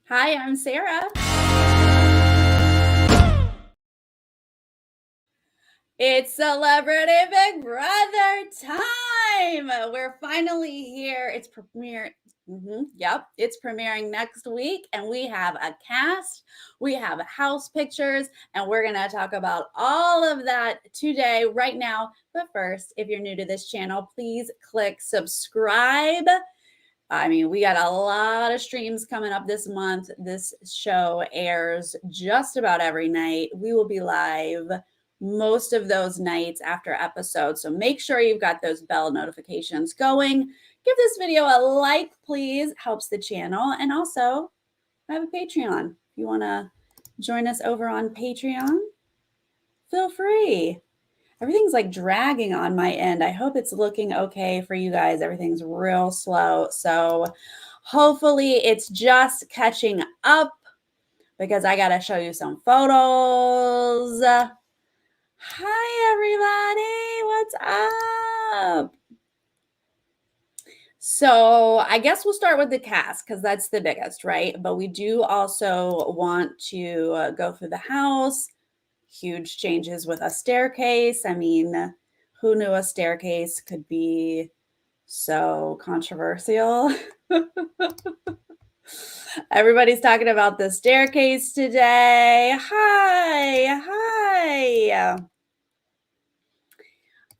Hi, I'm Sarah. It's Celebrity Big Brother time. We're finally here. It's premiere. Yep, it's premiering next week, and we have a cast, we have house pictures, and we're going to talk about all of that today, right now. But first, if you're new to this channel, please click subscribe. I mean, we got a lot of streams coming up this month. This show airs just about every night. We will be live most of those nights after episodes. So make sure you've got those bell notifications going. Give this video a like, please. Helps the channel. And also, I have a Patreon. If you want to join us over on Patreon, feel free. Everything's like dragging on my end. I hope it's looking okay for you guys. Everything's real slow. So hopefully it's just catching up because I got to show you some photos. Hi, everybody. What's up? So I guess we'll start with the cast because that's the biggest, right? But we do also want to go through the house. Huge changes with a staircase. I mean, who knew a staircase could be so controversial? Everybody's talking about the staircase today. Hi.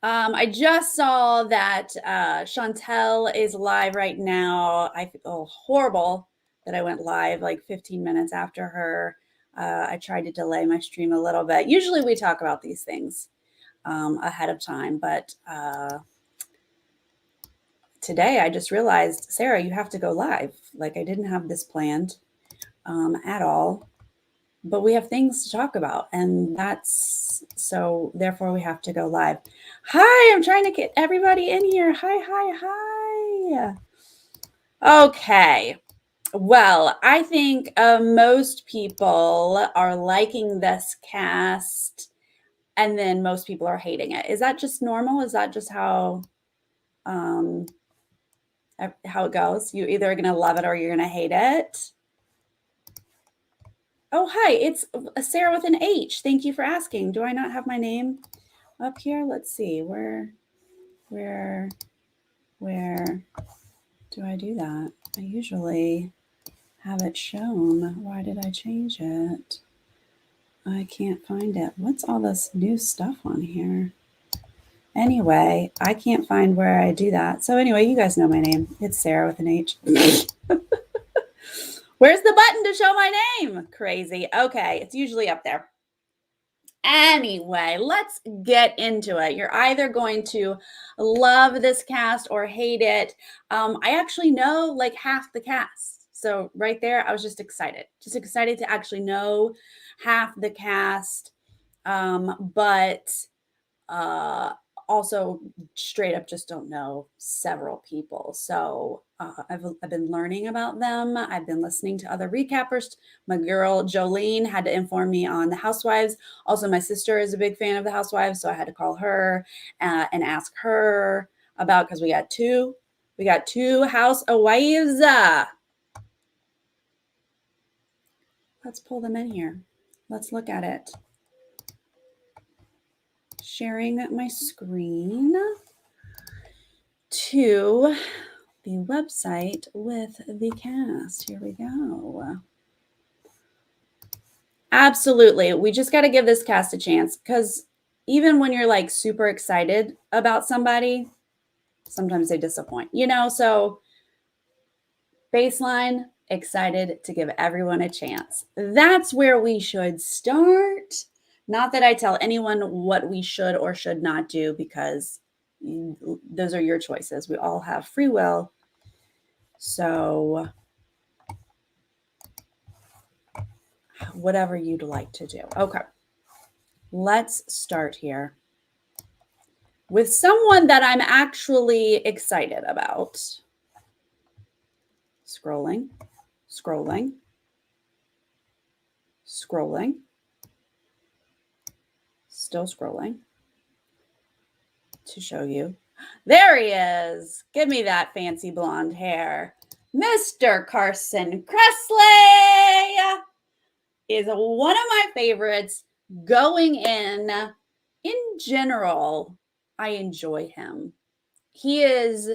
I just saw that Chantel is live right now. I feel horrible that I went live like 15 minutes after her. I tried to delay my stream a little bit. Usually we talk about these things ahead of time, but today I just realized, Sarah, you have to go live. Like I didn't have this planned at all, but we have things to talk about, and that's so therefore we have to go live. Hi, I'm trying to get everybody in here. Hi. Okay. Well, I think most people are liking this cast, and then most people are hating it. Is that just normal? Is that just how it goes? You either are going to love it or you're going to hate it. Oh, hi, it's Sarah with an H. Thank you for asking. Do I not have my name up here? Let's see. Where do I do that? I usually have it shown. Why did I change it? I can't find it. What's all this new stuff on here? Anyway, I can't find where I do that. So anyway, you guys know my name. It's Sarah with an H. Where's the button to show my name? Crazy. Okay, it's usually up there. Anyway, let's get into it. You're either going to love this cast or hate it. I actually know like half the cast. So right there, I was just excited to actually know half the cast. But also straight up just don't know several people. So I've been learning about them. I've been listening to other recappers. My girl Jolene had to inform me on the Housewives. Also, my sister is a big fan of the Housewives, so I had to call her and ask her about, because we got two Housewives. Let's pull them in here. Let's look at it. Sharing my screen to the website with the cast. Here we go. Absolutely. We just got to give this cast a chance, because even when you're like super excited about somebody, sometimes they disappoint, So baseline, excited to give everyone a chance. That's where we should start. Not that I tell anyone what we should or should not do, because those are your choices. We all have free will. So whatever you'd like to do. Okay. Let's start here with someone that I'm actually excited about. Scrolling. Still scrolling to show you. There he is. Give me that fancy blonde hair. Mr. Carson Kressley is one of my favorites going in. In general, I enjoy him. He is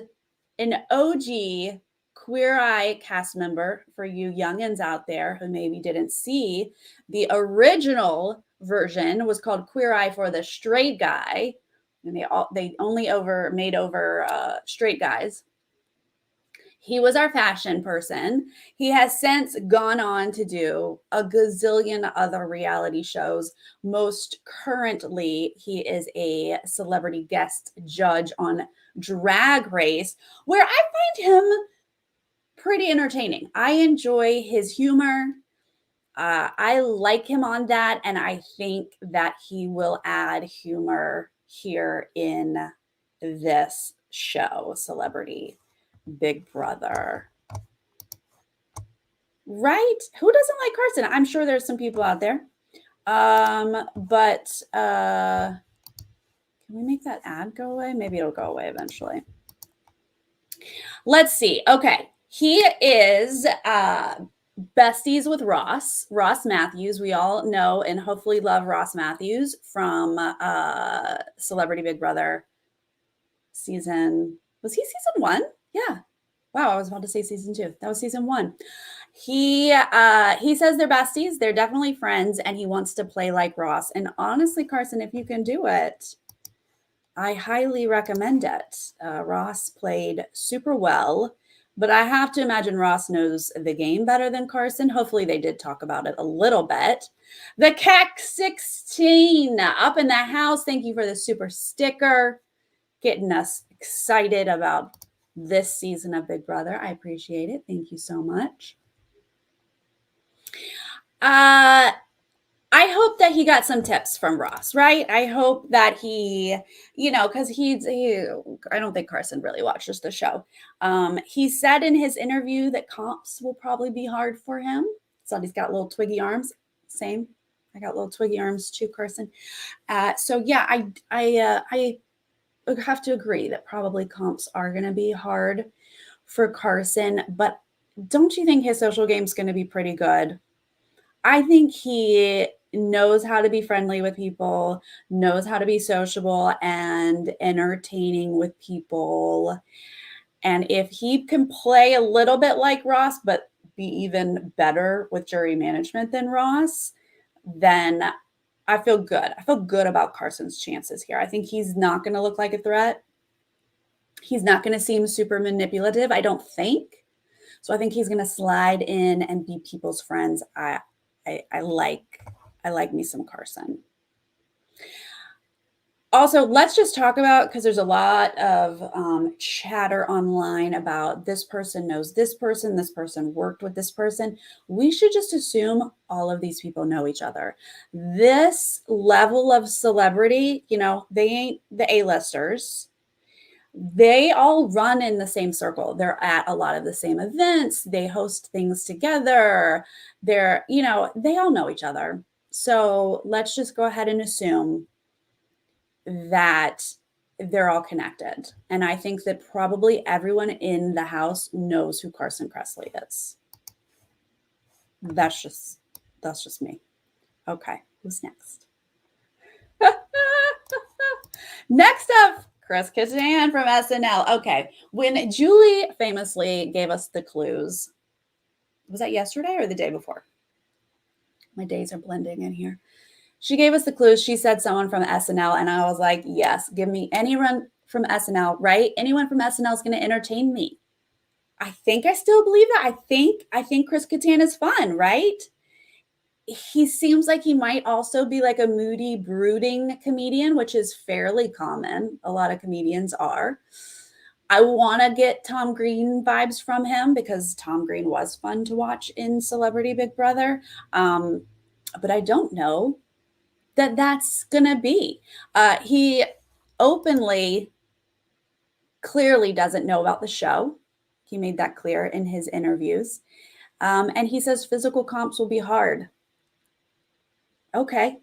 an OG Queer Eye cast member for you youngins out there who maybe didn't see. The original version was called Queer Eye for the Straight Guy, and they only made over straight guys. He was our fashion person. He has since gone on to do a gazillion other reality shows. Most currently, he is a celebrity guest judge on Drag Race, where I find him pretty entertaining. I enjoy his humor. I like him on that, and I think that he will add humor here in this show, Celebrity Big Brother. Right? Who doesn't like Carson? I'm sure there's some people out there. But can we make that ad go away? Maybe it'll go away eventually. Let's see. Okay. He is besties with Ross Matthews. We all know and hopefully love Ross Matthews from Celebrity Big Brother season. Was he season 1? Yeah. Wow, I was about to say season 2. That was season 1. He says they're besties. They're definitely friends, and he wants to play like Ross. And honestly, Carson, if you can do it, I highly recommend it. Ross played super well, but I have to imagine Ross knows the game better than Carson. Hopefully they did talk about it a little bit. The CAC 16 up in the house. Thank you for the super sticker. Getting us excited about this season of Big Brother. I appreciate it. Thank you so much. I hope that he got some tips from Ross, right? I hope that he, because I don't think Carson really watches the show. He said in his interview that comps will probably be hard for him. So he's got little twiggy arms. Same. I got little twiggy arms too, Carson. So yeah, I have to agree that probably comps are going to be hard for Carson, but don't you think his social game is going to be pretty good? I think he knows how to be friendly with people, knows how to be sociable and entertaining with people. And if he can play a little bit like Ross, but be even better with jury management than Ross, then I feel good. I feel good about Carson's chances here. I think he's not going to look like a threat. He's not going to seem super manipulative, I don't think. So I think he's going to slide in and be people's friends. I like me some Carson. Also, let's just talk about, because there's a lot of chatter online about this person knows this person worked with this person. We should just assume all of these people know each other. This level of celebrity, they ain't the A-listers. They all run in the same circle. They're at a lot of the same events. They host things together. They all know each other. So let's just go ahead and assume that they're all connected. And I think that probably everyone in the house knows who Carson Kressley is. That's just me. Okay, who's next? Next up, Chris Kattan from SNL. Okay, when Julie famously gave us the clues, was that yesterday or the day before? My days are blending in here. She gave us the clues. She said someone from SNL, and I was like, yes, give me anyone from SNL, right? Anyone from SNL is going to entertain me. I think I still believe that. I think Chris Kattan is fun, right? He seems like he might also be like a moody, brooding comedian, which is fairly common. A lot of comedians are. I want to get Tom Green vibes from him because Tom Green was fun to watch in Celebrity Big Brother. But I don't know that that's going to be. He openly, clearly doesn't know about the show. He made that clear in his interviews. And he says physical comps will be hard. Okay,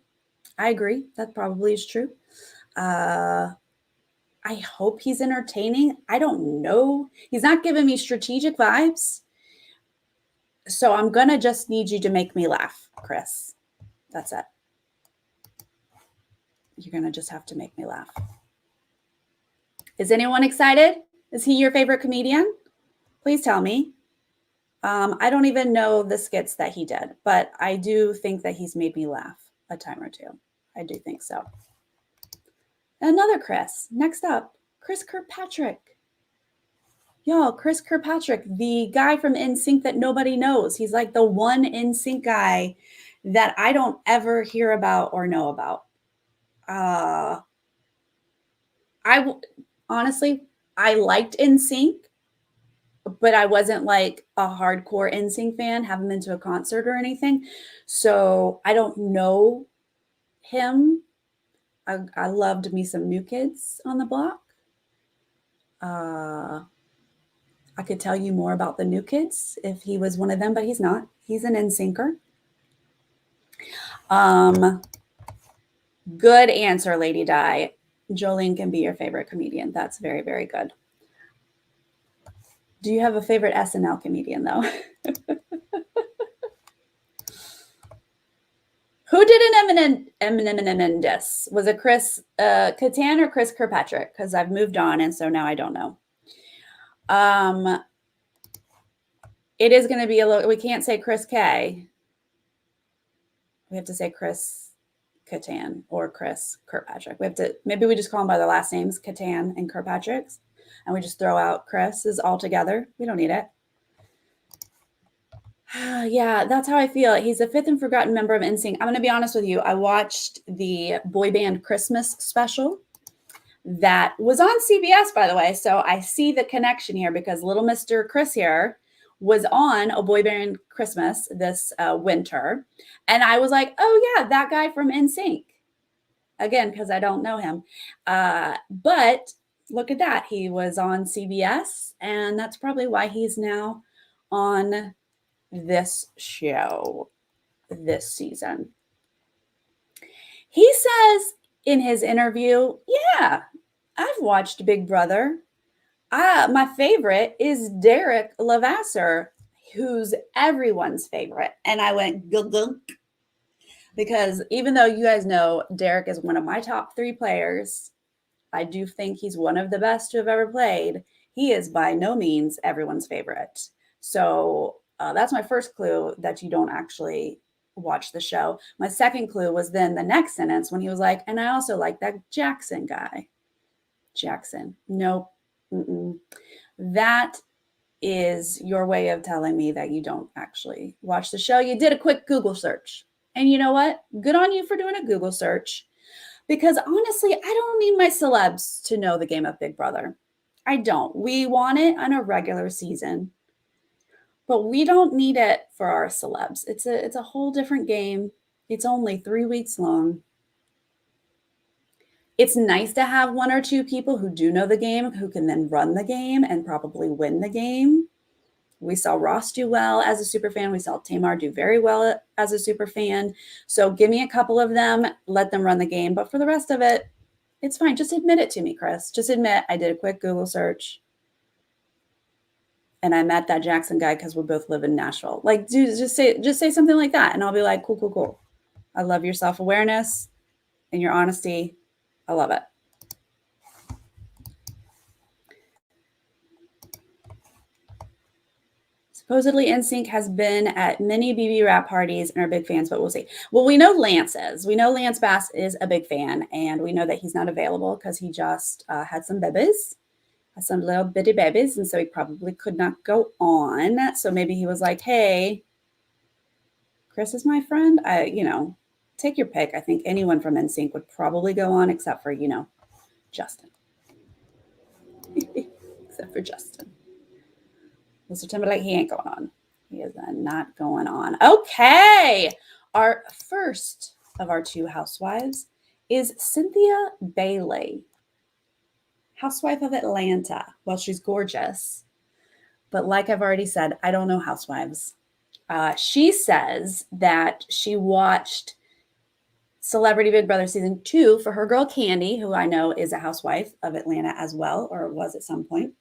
I agree. That probably is true. I I hope he's entertaining. I don't know. He's not giving me strategic vibes. So I'm going to just need you to make me laugh, Chris. That's it. You're going to just have to make me laugh. Is anyone excited? Is he your favorite comedian? Please tell me. I don't even know the skits that he did, but I do think that he's made me laugh a time or two. I do think so. Another Chris. Next up, Chris Kirkpatrick. Y'all, Chris Kirkpatrick, the guy from NSYNC that nobody knows. He's like the one NSYNC guy that I don't ever hear about or know about. Honestly, I liked NSYNC, but I wasn't like a hardcore NSYNC fan, haven't been to a concert or anything. So I don't know him. I loved me some New Kids on the Block. I could tell you more about the New Kids if he was one of them, but he's not. He's an NSYNCer. Good answer, Lady Di. Jolene can be your favorite comedian. That's very, very good. Do you have a favorite SNL comedian, though? Who did an Eminem diss? Was it Chris Kattan or Chris Kirkpatrick? Because I've moved on, and so now I don't know. It is going to be a little. We can't say Chris K. We have to say Chris Kattan or Chris Kirkpatrick. We have to. Maybe we just call them by their last names, Kattan and Kirkpatrick's, and we just throw out Chris's all together. We don't need it. Yeah, that's how I feel. He's a fifth and forgotten member of NSYNC. I'm going to be honest with you. I watched the boy band Christmas special that was on CBS, by the way. So I see the connection here because little Mr. Chris here was on a boy band Christmas this winter. And I was like, oh, yeah, that guy from NSYNC. Again, because I don't know him. But look at that. He was on CBS, and that's probably why he's now on this show this season. He says in his interview, yeah, I've watched Big Brother. My favorite is Derek Levasseur, who's everyone's favorite. And I went, gunk, because even though you guys know Derek is one of my top 3 players, I do think he's one of the best to have ever played. He is by no means everyone's favorite. So that's my first clue that you don't actually watch the show. My second clue was then the next sentence when he was like, and I also like that Jackson guy. Jackson. Nope. That is your way of telling me that you don't actually watch the show. You did a quick Google search. And you know what? Good on you for doing a Google search. Because honestly, I don't need my celebs to know the game of Big Brother. I don't. We want it on a regular season. But we don't need it for our celebs. It's a whole different game. It's only 3 weeks long. It's nice to have 1 or 2 people who do know the game, who can then run the game and probably win the game. We saw Ross do well as a super fan. We saw Tamar do very well as a super fan. So give me a couple of them, let them run the game. But for the rest of it, it's fine. Just admit it to me, Chris. Just admit I did a quick Google search. And I met that Jackson guy because we both live in Nashville. Like, dude, just say something like that. And I'll be like, cool. I love your self-awareness and your honesty. I love it. Supposedly, NSYNC has been at many BB rap parties and are big fans, but we'll see. Well, we know Lance is. We know Lance Bass is a big fan, and we know that he's not available because he just had some babies. Some little bitty babies, and so he probably could not go on. So maybe he was like, hey, Chris is my friend. Take your pick. I think anyone from NSYNC would probably go on except for, Justin. Except for Justin. Mr. Timberlake, he ain't going on. He is not going on. Okay. Our first of our 2 housewives is Cynthia Bailey. Housewife of Atlanta. Well, she's gorgeous. But like I've already said, I don't know housewives. She says that she watched Celebrity Big Brother season 2 for her girl Candy, who I know is a housewife of Atlanta as well, or was at some point.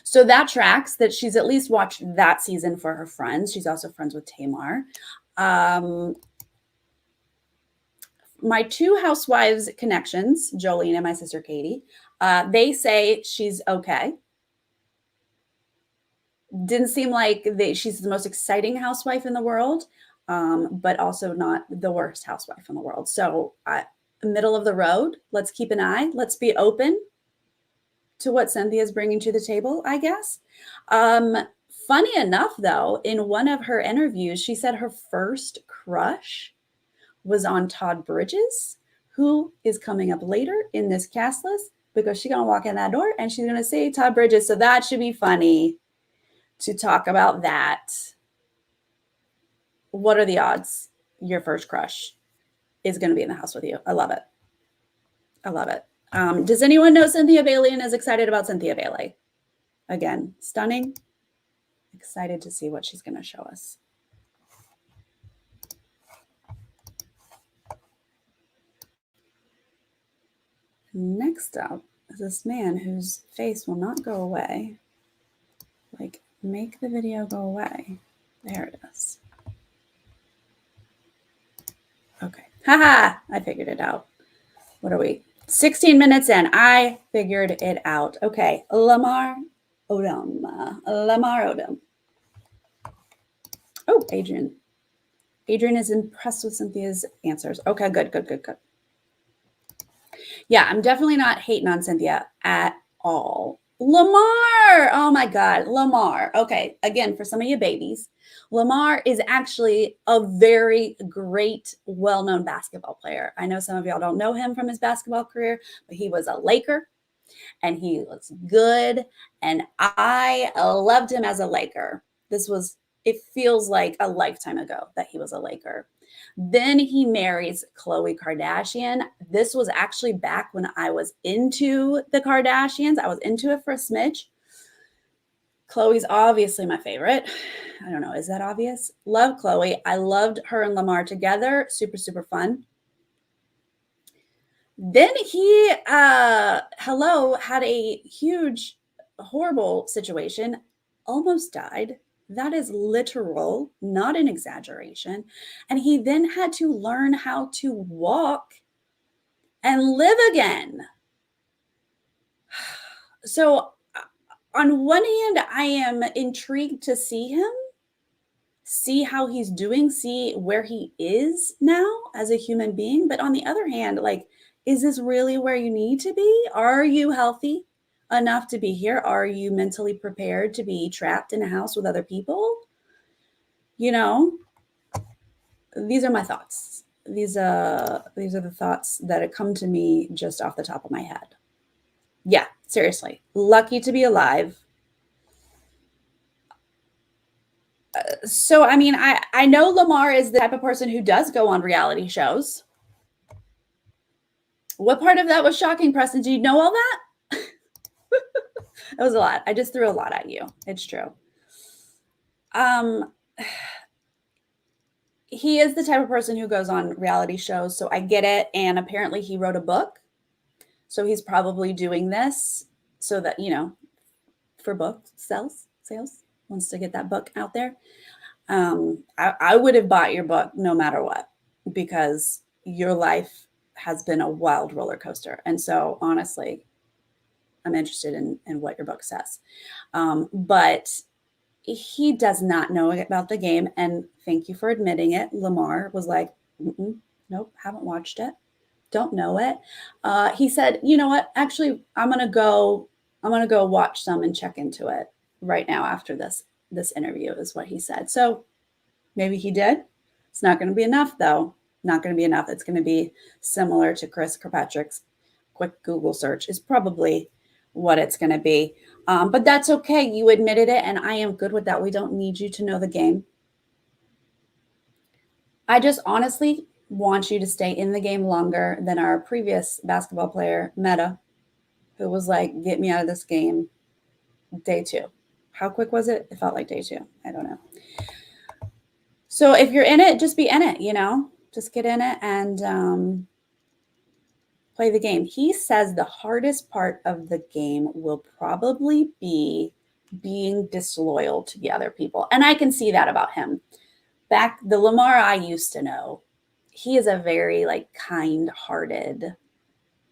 So that tracks that she's at least watched that season for her friends. She's also friends with Tamar. My two housewives connections, Jolene and my sister Katie, they say she's okay. Didn't seem like she's the most exciting housewife in the world, but also not the worst housewife in the world. So middle of the road, let's keep an eye. Let's be open to what Cynthia's bringing to the table, I guess. Funny enough, though, in one of her interviews, she said her first crush was on Todd Bridges, who is coming up later in this cast list, because she's going to walk in that door and she's going to say Todd Bridges. So that should be funny to talk about that. What are the odds your first crush is going to be in the house with you? I love it. I love it. Does anyone know Cynthia Bailey and is excited about Cynthia Bailey? Again, stunning. Excited to see what she's going to show us. Next up is this man whose face will not go away. Like, make the video go away. There it is. Okay. Haha! I figured it out. What are we? 16 minutes in. I figured it out. Okay. Lamar Odama. Lamar Odama. Oh, Adrian. Adrian is impressed with Cynthia's answers. Okay, good. Yeah, I'm definitely not hating on Cynthia at all. Lamar! Oh my God, Lamar. Okay, again, for some of you babies, Lamar is actually a very great, well-known basketball player. I know some of y'all don't know him from his basketball career, but he was a Laker and he was good. And I loved him as a Laker. It feels like a lifetime ago that he was a Laker. Then he marries Khloe Kardashian. This was actually back when I was into the Kardashians. I was into it for a smidge. Khloe's obviously my favorite. I don't know. Is that obvious? Love Khloe. I loved her and Lamar together. Super, super fun. Then he, had a huge, horrible situation. Almost died. That is literal, not an exaggeration. And he then had to learn how to walk and live again. So on one hand, I am intrigued to see him, see how he's doing, see where he is now as a human being. But on the other hand, like, is this really where you need to be? Are you healthy enough to be here? Are you mentally prepared to be trapped in a house with other people? You know, these are my thoughts. These are the thoughts that have come to me just off the top of my head. Yeah, seriously. Lucky to be alive. So, I mean, I know Lamar is the type of person who does go on reality shows. What part of that was shocking, Preston? Do you know all that? That was a lot. I just threw a lot at you. It's true. He is the type of person who goes on reality shows, so I get it. And apparently he wrote a book. So he's probably doing this so that, for book sales, wants to get that book out there. I would have bought your book no matter what, because your life has been a wild roller coaster. And so honestly, I'm interested in what your book says. But he does not know about the game. And thank you for admitting it. Lamar was like, nope, haven't watched it. Don't know it. He said, you know what? Actually, I'm going to go watch some and check into it right now after this interview, is what he said. So maybe he did. It's not going to be enough, though. Not going to be enough. It's going to be similar to Chris Kirkpatrick's quick Google search is probably what it's going to be. But that's okay. You admitted it, and I am good with that. We don't need you to know the game. I just honestly want you to stay in the game longer than our previous basketball player, Meta, who was like, get me out of this game day 2. How quick was it? It felt like day 2. I don't know. So if you're in it, just be in it, Just get in it and play the game. He says the hardest part of the game will probably be being disloyal to the other people. And I can see that about him. Back the Lamar I used to know, he is a very like kind-hearted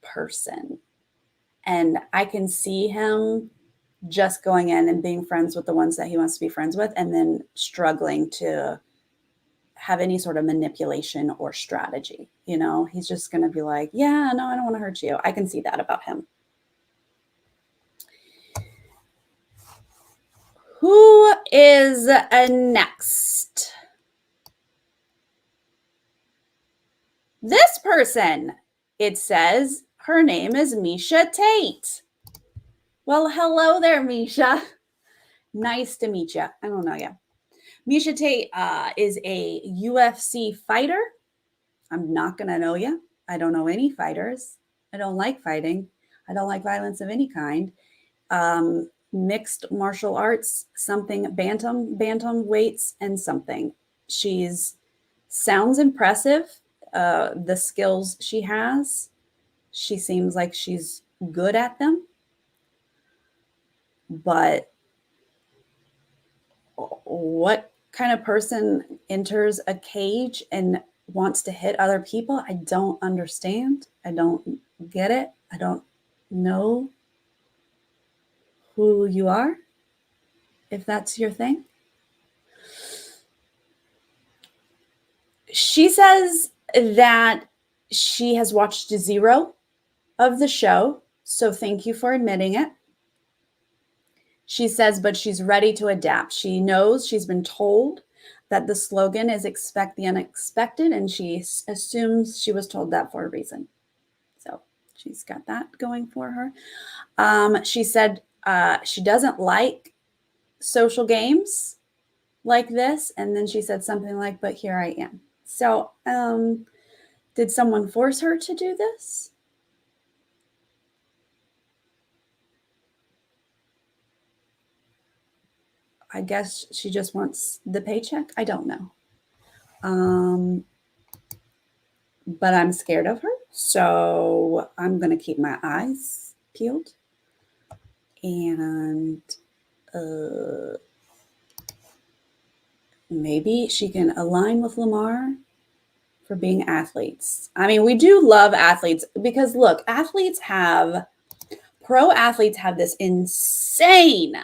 person. And I can see him just going in and being friends with the ones that he wants to be friends with and then struggling to have any sort of manipulation or strategy. You know, he's just going to be like, yeah, no, I don't want to hurt you. I can see that about him. Who is next? This person, it says her name is Misha Tate. Well, hello there, Misha. Nice to meet you. I don't know you. Misha Tate is a UFC fighter. I'm not going to know you. I don't know any fighters. I don't like fighting. I don't like violence of any kind. Mixed martial arts, something bantam weights, and something. She's sounds impressive. The skills she has, she seems like she's good at them. But what kind of person enters a cage and wants to hit other people? I don't understand. I don't get it. I don't know who you are, if that's your thing. She says that she has watched 0 of the show, so thank you for admitting it. She says, but she's ready to adapt. She knows, she's been told that the slogan is expect the unexpected, and she assumes she was told that for a reason. So she's got that going for her. She said she doesn't like social games like this. And then she said something like, but here I am. So did someone force her to do this? I guess she just wants the paycheck. I don't know. But I'm scared of her. So I'm going to keep my eyes peeled. And maybe she can align with Lamar for being athletes. I mean, we do love athletes because look, pro athletes have this insane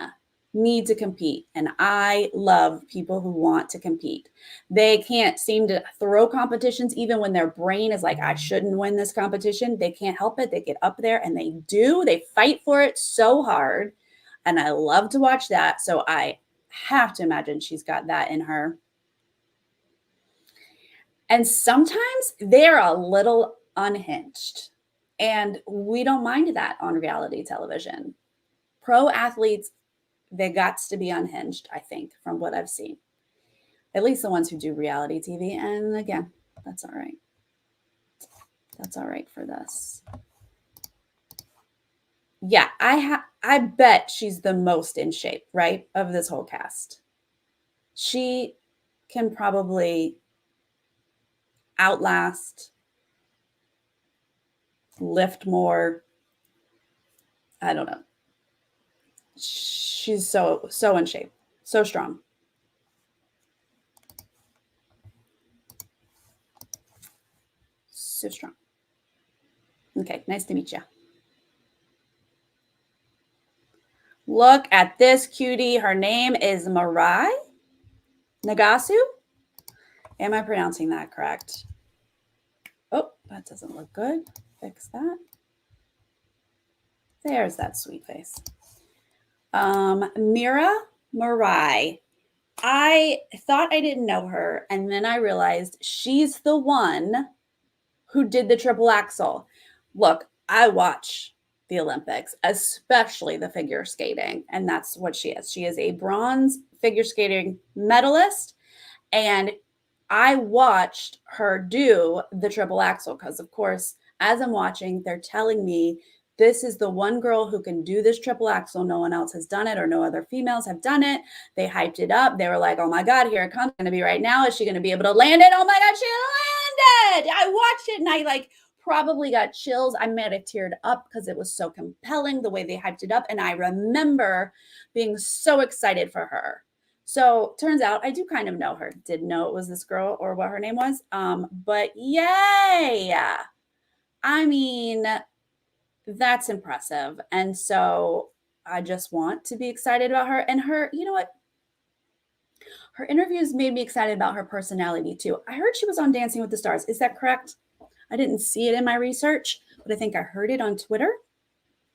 need to compete. And I love people who want to compete. They can't seem to throw competitions even when their brain is like, I shouldn't win this competition. They can't help it. They get up there and they do. They fight for it so hard. And I love to watch that. So I have to imagine she's got that in her. And sometimes they're a little unhinged. And we don't mind that on reality television. Pro athletes, they got to be unhinged, I think, from what I've seen. At least the ones who do reality TV. And again, that's all right. That's all right for this. Yeah, I bet she's the most in shape, right, of this whole cast. She can probably outlast, lift more. I don't know. She's so in shape, so strong. So strong. Okay, nice to meet you. Look at this cutie. Her name is Mirai Nagasu. Am I pronouncing that correct? Oh, that doesn't look good. Fix that. There's that sweet face. Mirai. I thought I didn't know her, and then I realized she's the one who did the triple axel. Look, I watch the Olympics, especially the figure skating, and that's what she is. She is a bronze figure skating medalist, and I watched her do the triple axel because, of course, as I'm watching, they're telling me this is the one girl who can do this triple axel. No one else has done it, or no other females have done it. They hyped it up. They were like, oh my God, here it comes. It's going to be right now. Is she going to be able to land it? Oh my God, she it. I watched it and I like probably got chills. I might have teared up because it was so compelling the way they hyped it up. And I remember being so excited for her. So turns out I do kind of know her. Didn't know it was this girl or what her name was. But yay. I mean, that's impressive. And so I just want to be excited about her. And her, you know what? Her interviews made me excited about her personality too. I heard she was on Dancing with the Stars. Is that correct? I didn't see it in my research, but I think I heard it on Twitter.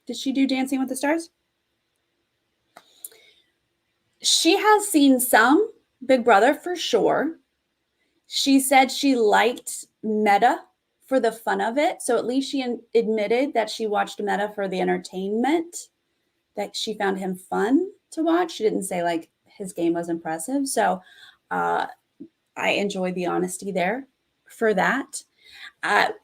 Did she do Dancing with the Stars? She has seen some Big Brother for sure. She said she liked Meta for the fun of it. So at least she admitted that she watched Meta for the entertainment, that she found him fun to watch. She didn't say like his game was impressive. So I enjoyed the honesty there for that.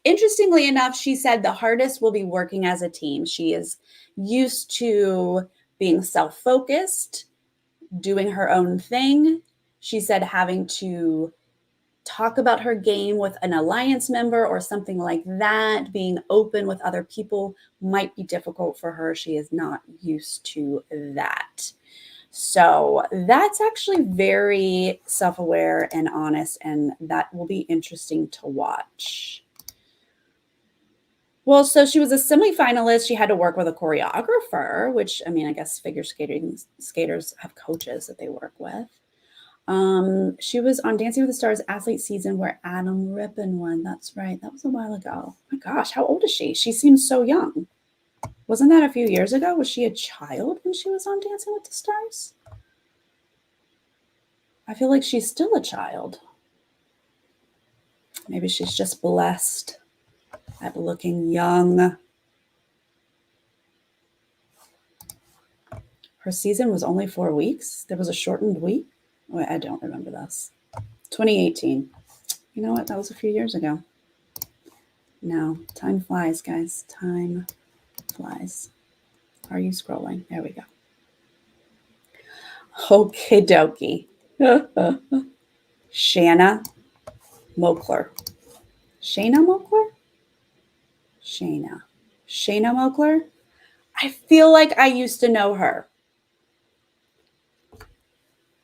Interestingly enough, she said the hardest will be working as a team. She is used to being self-focused, doing her own thing. She said having to talk about her game with an alliance member or something like that, being open with other people might be difficult for her. She is not used to that. So that's actually very self-aware and honest, and that will be interesting to watch. Well, so she was a semi-finalist. She had to work with a choreographer, which, I mean, I guess figure skaters have coaches that they work with. She was on Dancing with the Stars athlete season where Adam Rippon won. That's right. That was a while ago. My gosh, how old is she? She seems so young. Wasn't that a few years ago? Was she a child when she was on Dancing with the Stars? I feel like she's still a child. Maybe she's just blessed at looking young. Her season was only 4 weeks. There was a shortened week. Wait, I don't remember this. 2018. You know what? That was a few years ago. Now, time flies, guys. Time flies. Are you scrolling? There we go. Okie dokie. Shanna Mokler. Shayna Mokler? Shayna Mokler? I feel like I used to know her.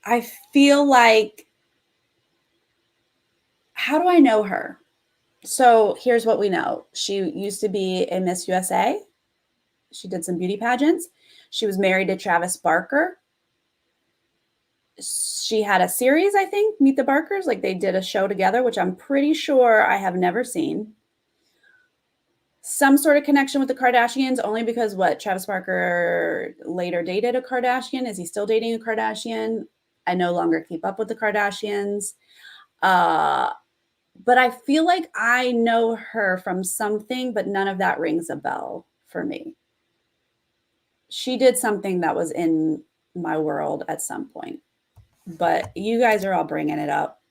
I feel like, how do I know her? So here's what we know. She used to be a Miss USA. She did some beauty pageants. She was married to Travis Barker. She had a series, I think, Meet the Barkers. Like they did a show together, which I'm pretty sure I have never seen. Some sort of connection with the Kardashians, only because what? Travis Barker later dated a Kardashian. Is he still dating a Kardashian? I no longer keep up with the Kardashians. But I feel like I know her from something, but none of that rings a bell for me. She did something that was in my world at some point. But you guys are all bringing it up.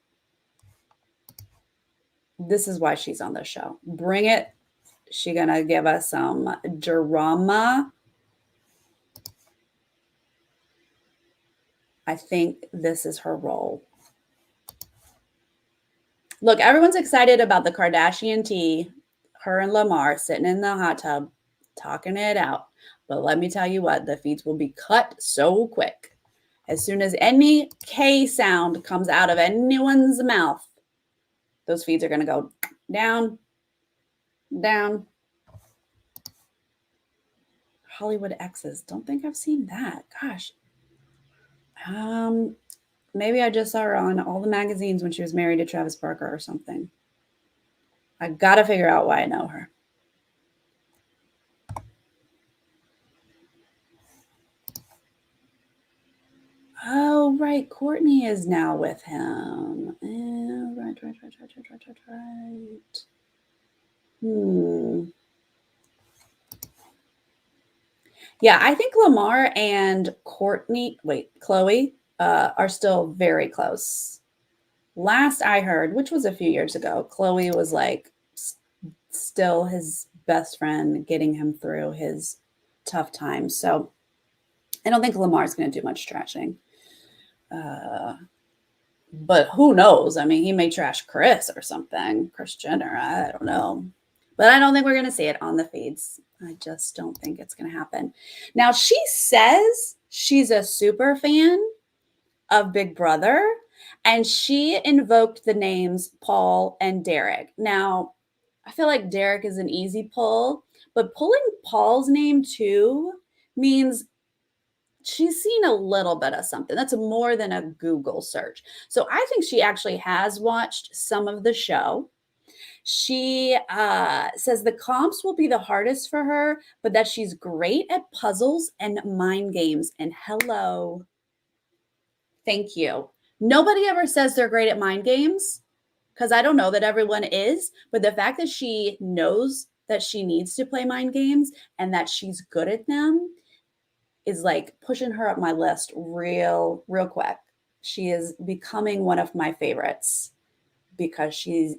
This is why she's on the show. Bring it. She's going to give us some drama. I think this is her role. Look, everyone's excited about the Kardashian tea. Her and Lamar sitting in the hot tub, talking it out. But let me tell you what, the feeds will be cut so quick. As soon as any K sound comes out of anyone's mouth, those feeds are going to go down, down. Hollywood Exes. Don't think I've seen that. Gosh. Maybe I just saw her on all the magazines when she was married to Travis Barker or something. I got to figure out why I know her. Oh, right. Courtney is now with him. Right. Yeah, I think Lamar and Chloe are still very close. Last I heard, which was a few years ago, Chloe was like still his best friend, getting him through his tough times. So I don't think Lamar's going to do much trashing. But who knows? I mean, he may trash Chris or something, Kris Jenner. I don't know. But I don't think we're going to see it on the feeds. I just don't think it's going to happen. Now, she says she's a super fan of Big Brother, and she invoked the names Paul and Derek. Now, I feel like Derek is an easy pull, but pulling Paul's name too means she's seen a little bit of something. That's more than a Google search. So I think she actually has watched some of the show. She says the comps will be the hardest for her, but that she's great at puzzles and mind games. And hello, thank you. Nobody ever says they're great at mind games because I don't know that everyone is, but the fact that she knows that she needs to play mind games and that she's good at them is like pushing her up my list real quick. She is becoming one of my favorites because she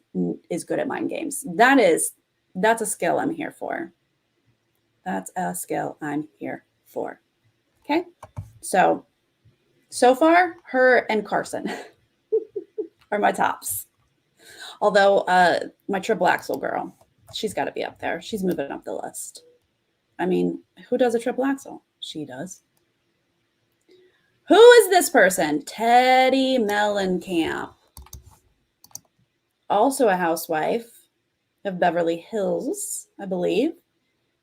is good at mind games. That's a skill I'm here for. That's a skill I'm here for. Okay. So far, her and Carson are my tops. Although my triple axel girl, she's got to be up there. She's moving up the list. I mean, who does a triple axel? She does. Who is this person? Teddi Mellencamp. Also a housewife of Beverly Hills, I believe.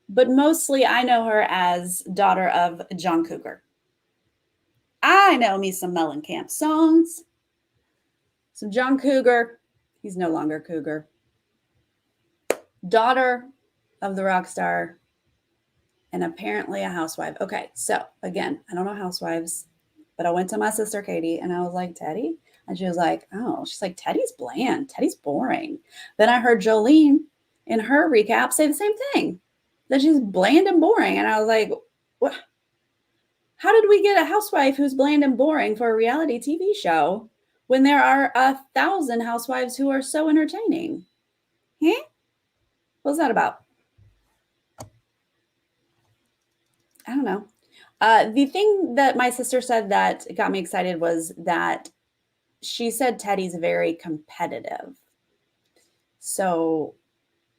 But mostly I know her as daughter of John Cougar. I know me some Mellencamp songs. Some John Cougar. He's no longer Cougar. Daughter of the rock star. And apparently a housewife. Okay, so again, I don't know housewives, but I went to my sister Katie and I was like, Teddi? And she was like, oh, she's like, Teddi's bland. Teddi's boring. Then I heard Jolene in her recap say the same thing, that she's bland and boring. And I was like, what? How did we get a housewife who's bland and boring for a reality TV show when there are 1,000 housewives who are so entertaining? Huh? What's that about? I don't know. The thing that my sister said that got me excited was that she said Teddi's very competitive. So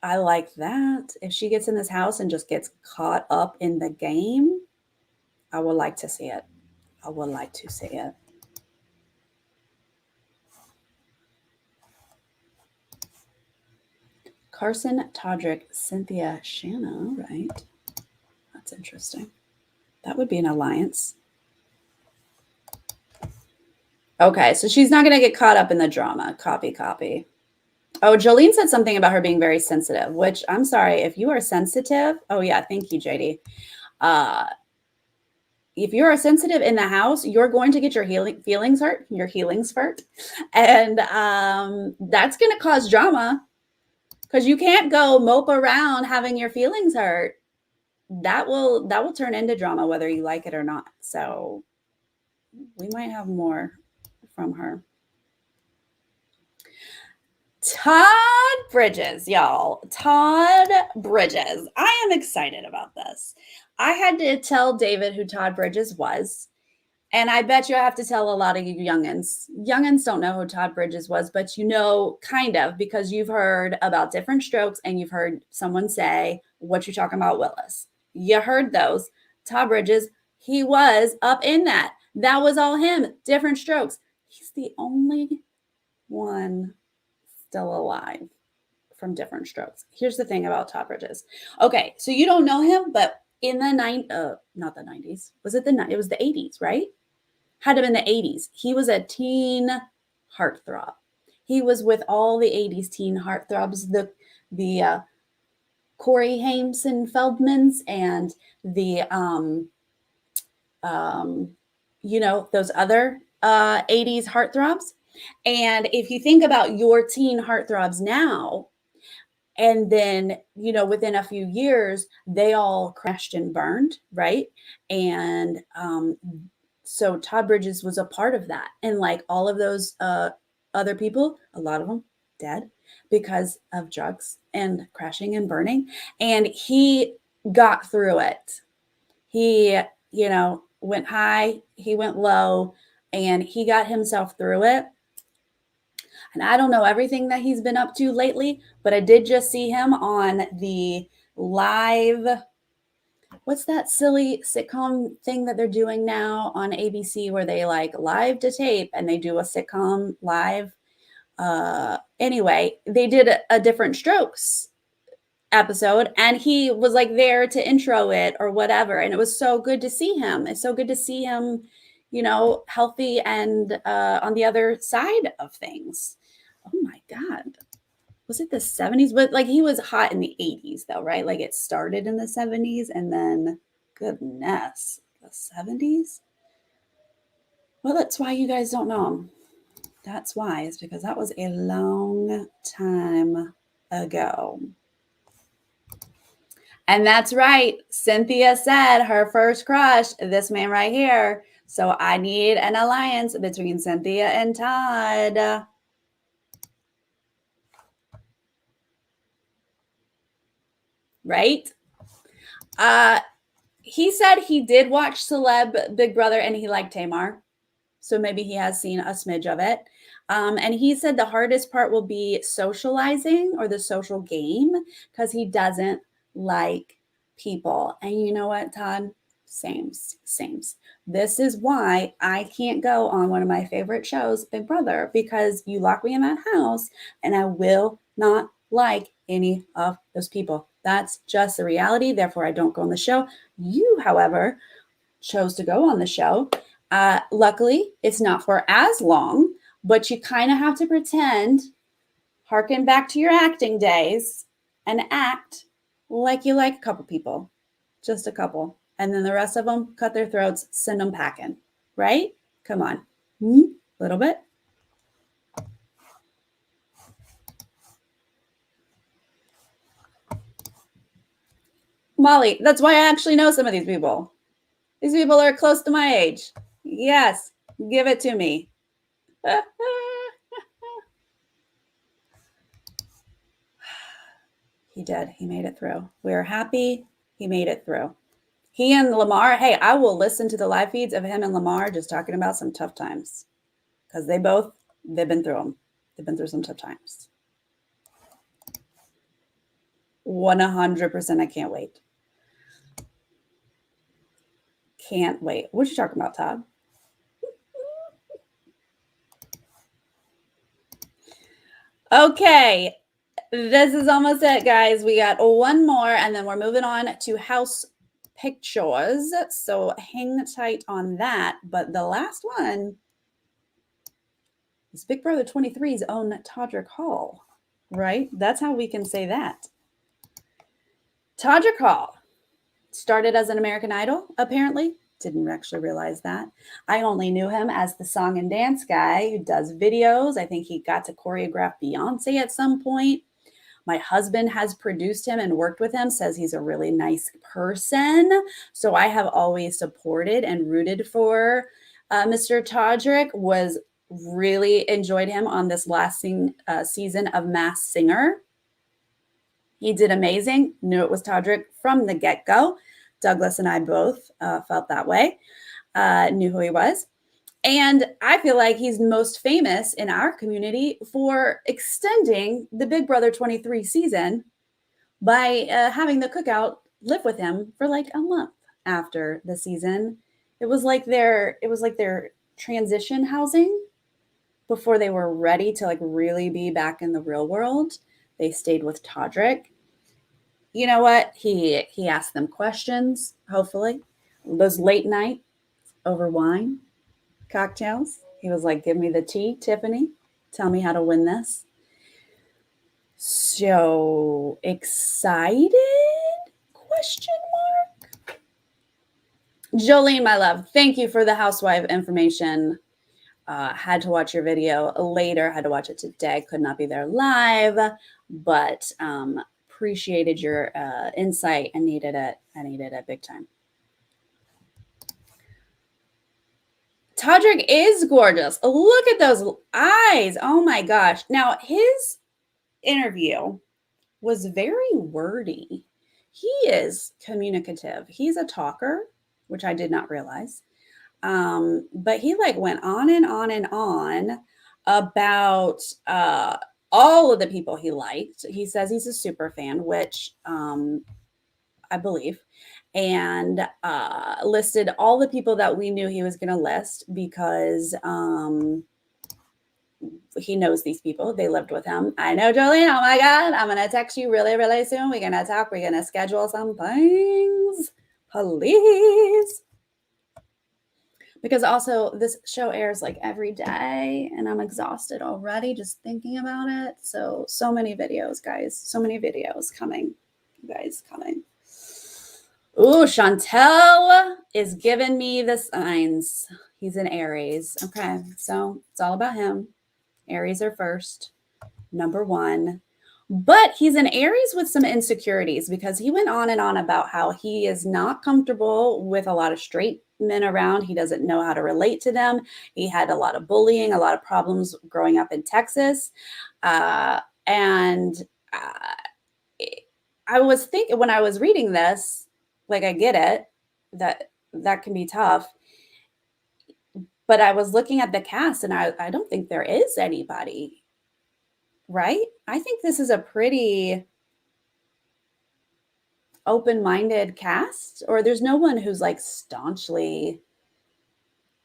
I like that. If she gets in this house and just gets caught up in the game, I would like to see it. I would like to see it. Carson, Todrick, Cynthia, Shanna, right? That's interesting. That would be an alliance. Okay, so she's not going to get caught up in the drama. Copy. Oh, Jolene said something about her being very sensitive, which I'm sorry. If you are sensitive, oh yeah, thank you, JD. If you are sensitive in the house, you're going to get your feelings hurt, and that's going to cause drama because you can't go mope around having your feelings hurt. That will turn into drama whether you like it or not. So we might have more from her. Todd Bridges, y'all. Todd Bridges. I am excited about this. I had to tell David who Todd Bridges was. And I bet you I have to tell a lot of you youngins. Youngins don't know who Todd Bridges was, but you know, kind of, because you've heard about Different Strokes and you've heard someone say, what you talking about, Willis? You heard those. Todd Bridges, he was up in that. That was all him. Different Strokes. He's the only one still alive from Different Strokes. Here's the thing about Todd Bridges. Okay, so you don't know him, but in the not the 90s. Was it it was the 80s, right? Had to been the 80s. He was a teen heartthrob. He was with all the 80s teen heartthrobs, the Corey Haim and Feldmans and the those other 80s heartthrobs. And if you think about your teen heartthrobs now, and then, within a few years, they all crashed and burned, right? And so Todd Bridges was a part of that. And like all of those other people, a lot of them dead because of drugs and crashing and burning. And he got through it. He, went high, he went low, and he got himself through it. And I don't know everything that he's been up to lately, but I did just see him on the live, what's that silly sitcom thing that they're doing now on ABC where they like live to tape and they do a sitcom live? Anyway, they did a Different Strokes episode and he was like there to intro it or whatever. And it was so good to see him. It's so good to see him, healthy and on the other side of things. Oh my God. Was it the 70s? But like he was hot in the 80s though, right? Like it started in the 70s and then goodness, the 70s? Well, that's why you guys don't know him. That's why, is because that was a long time ago. And that's right. Cynthia said her first crush, this man right here. So I need an alliance between Cynthia and Todd. Right? He said he did watch Celeb Big Brother and he liked Tamar. So maybe he has seen a smidge of it. And he said the hardest part will be socializing or the social game because he doesn't like people. And you know what, Todd? Same. This is why I can't go on one of my favorite shows, Big Brother, because you lock me in that house and I will not like any of those people. That's just the reality. Therefore, I don't go on the show. You, however, chose to go on the show. Luckily, it's not for as long, but you kind of have to pretend, harken back to your acting days, and act like you like a couple people, just a couple. And then the rest of them, cut their throats, send them packing, right? Come on. A little bit. Molly, that's why I actually know some of these people. These people are close to my age. Yes, give it to me. He did. He made it through. We're happy he made it through. He and Lamar, hey, I will listen to the live feeds of him and Lamar just talking about some tough times because they've been through them. They've been through some tough times. 100%. I can't wait. Can't wait. What you talking about, Todd? Okay. This is almost it, guys. We got one more and then we're moving on to house pictures. So hang tight on that. But the last one is Big Brother 23's own Todrick Hall, right? That's how we can say that. Todrick Hall started as an American Idol, apparently. Didn't actually realize that. I only knew him as the song and dance guy who does videos. I think he got to choreograph Beyonce at some point. My husband has produced him and worked with him, says he's a really nice person. So I have always supported and rooted for Mr. Todrick. Was really enjoyed him on this last season of Masked Singer. He did amazing. Knew it was Todrick from the get-go. Douglas and I both felt that way. Knew who he was. And I feel like he's most famous in our community for extending the Big Brother 23 season by having the cookout live with him for like a month after the season. It was like their transition housing before they were ready to like really be back in the real world. They stayed with Todrick. You know what? He asked them questions, hopefully. Those late night over wine cocktails. He was like, give me the tea, Tiffany. Tell me how to win this. So excited? Question mark. Jolene, my love, thank you for the housewife information. Had to watch your video later. Had to watch it today. Could not be there live, but appreciated your insight. I needed it big time. Todrick is gorgeous. Look at those eyes. Oh my gosh. Now, his interview was very wordy. He is communicative. He's a talker, which I did not realize. But he like went on and on and on about all of the people he liked. He says he's a super fan, which I believe, and listed all the people that we knew he was going to list because he knows these people. They lived with him. I know, Jolene. Oh my God. I'm going to text you really, really soon. We're going to talk. We're going to schedule some things. Please. Because also this show airs like every day and I'm exhausted already just thinking about it. So many videos, guys. So many videos coming. You guys coming. Ooh, Chantel is giving me the signs. He's an Aries. Okay, so it's all about him. Aries are first, number one. But he's an Aries with some insecurities because he went on and on about how he is not comfortable with a lot of straight men around. He doesn't know how to relate to them. He had a lot of bullying, a lot of problems growing up in Texas. I was thinking when I was reading this, like, I get it, that can be tough. But I was looking at the cast and I don't think there is anybody, right? I think this is a pretty open-minded cast, or there's no one who's like staunchly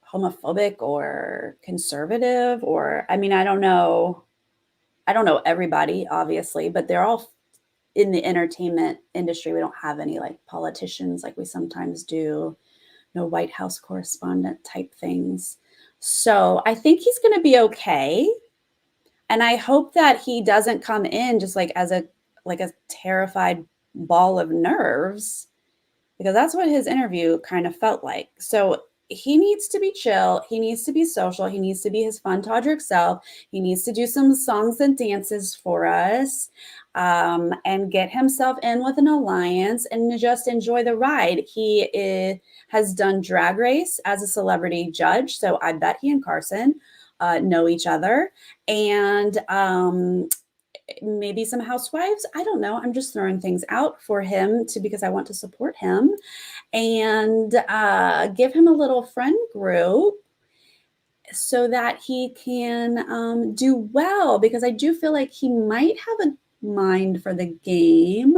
homophobic or conservative, or, I mean, I don't know everybody, obviously, but they're all in the entertainment industry. We don't have any like politicians like we sometimes do, no White House correspondent type things. So I think he's going to be okay. And I hope that he doesn't come in just like as a terrified ball of nerves, because that's what his interview kind of felt like. So he needs to be chill. He needs to be social. He needs to be his fun Todrick self. He needs to do some songs and dances for us, and get himself in with an alliance and just enjoy the ride. He has done Drag Race as a celebrity judge. So I bet he and Carson know each other. And maybe some housewives. I don't know. I'm just throwing things out for him because I want to support him and give him a little friend group so that he can do well, because I do feel like he might have a mind for the game.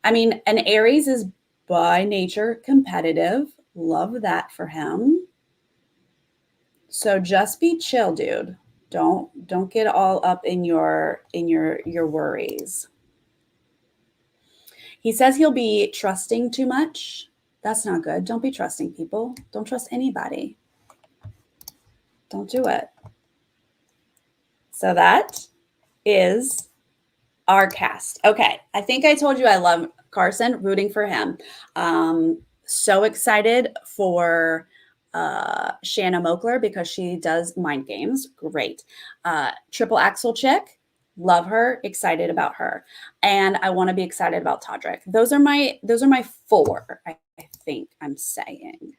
I mean, an Aries is by nature competitive. Love that for him. So just be chill, dude. Don't get all up in your worries. He says he'll be trusting too much. That's not good. Don't be trusting people. Don't trust anybody. Don't do it. So that is our cast. Okay. I think I told you I love Carson, rooting for him. So excited for Shanna Mokler because she does mind games. Great. Triple Axel chick. Love her, excited about her. And I want to be excited about Todrick. Those are my four, I think I'm saying.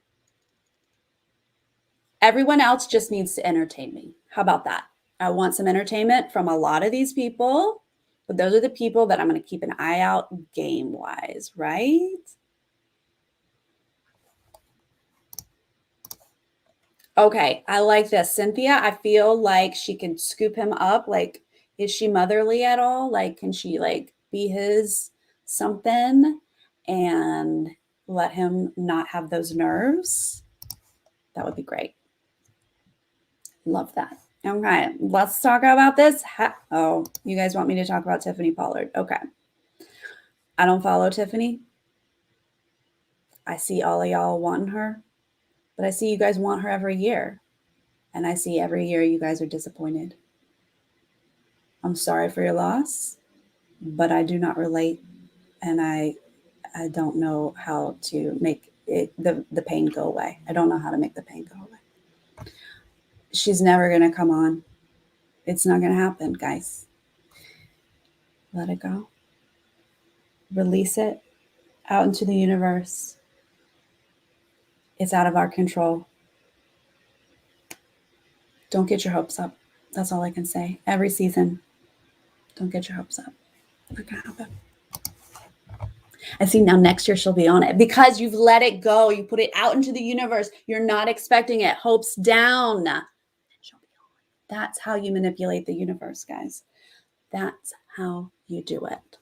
Everyone else just needs to entertain me. How about that? I want some entertainment from a lot of these people, but those are the people that I'm going to keep an eye out game-wise, right? Okay, I like this. Cynthia, I feel like she can scoop him up. Like, is she motherly at all? Like, can she like be his something and let him not have those nerves? That would be great. Love that. Okay, let's talk about this. Oh, you guys want me to talk about Tiffany Pollard? Okay. I don't follow Tiffany. I see all of y'all wanting her, but I see you guys want her every year. And I see every year you guys are disappointed. I'm sorry for your loss, but I do not relate, and I don't know how to make the pain go away. I don't know how to make the pain go away. She's never going to come on. It's not going to happen, guys. Let it go. Release it out into the universe. It's out of our control. Don't get your hopes up. That's all I can say. Every season, don't get your hopes up. Not going to happen. I see now next year she'll be on it because you've let it go. You put it out into the universe. You're not expecting it. Hopes down. She'll be on. That's how you manipulate the universe, guys. That's how you do it.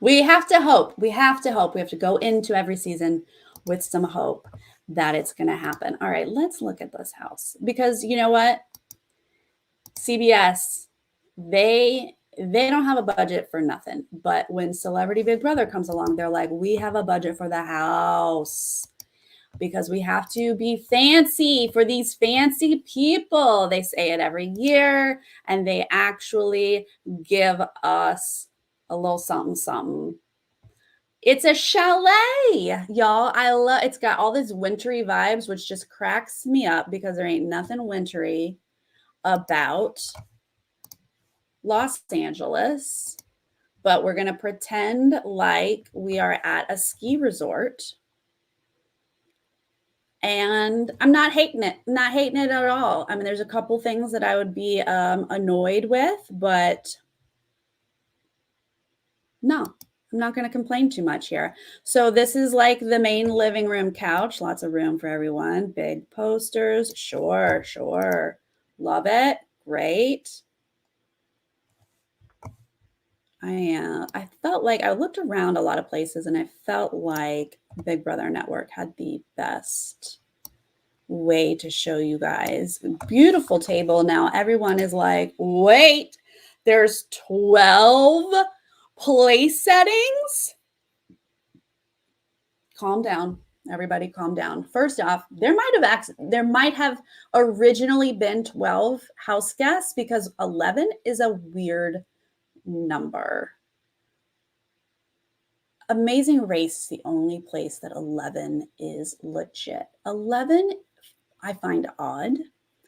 We have to hope. We have to hope. We have to go into every season with some hope that it's going to happen. All right, let's look at this house, because you know what? CBS, they don't have a budget for nothing. But when Celebrity Big Brother comes along, they're like, we have a budget for the house because we have to be fancy for these fancy people. They say it every year, and they actually give us a little something, something. It's a chalet, y'all. I love, it's got all these wintry vibes, which just cracks me up because there ain't nothing wintry about Los Angeles. But we're going to pretend like we are at a ski resort. And I'm not hating it. I'm not hating it at all. I mean, there's a couple things that I would be annoyed with, but no, I'm not going to complain too much here. So this is like the main living room couch. Lots of room for everyone. Big posters. Sure, sure. Love it. Great. I felt like I looked around a lot of places, and I felt like Big Brother Network had the best way to show you guys. Beautiful table. Now everyone is like, wait, there's 12 place settings. Calm down, everybody, calm down. First off, there might have originally been 12 house guests, because 11 is a weird number. Amazing Race is the only place that 11 is legit. 11 I find odd.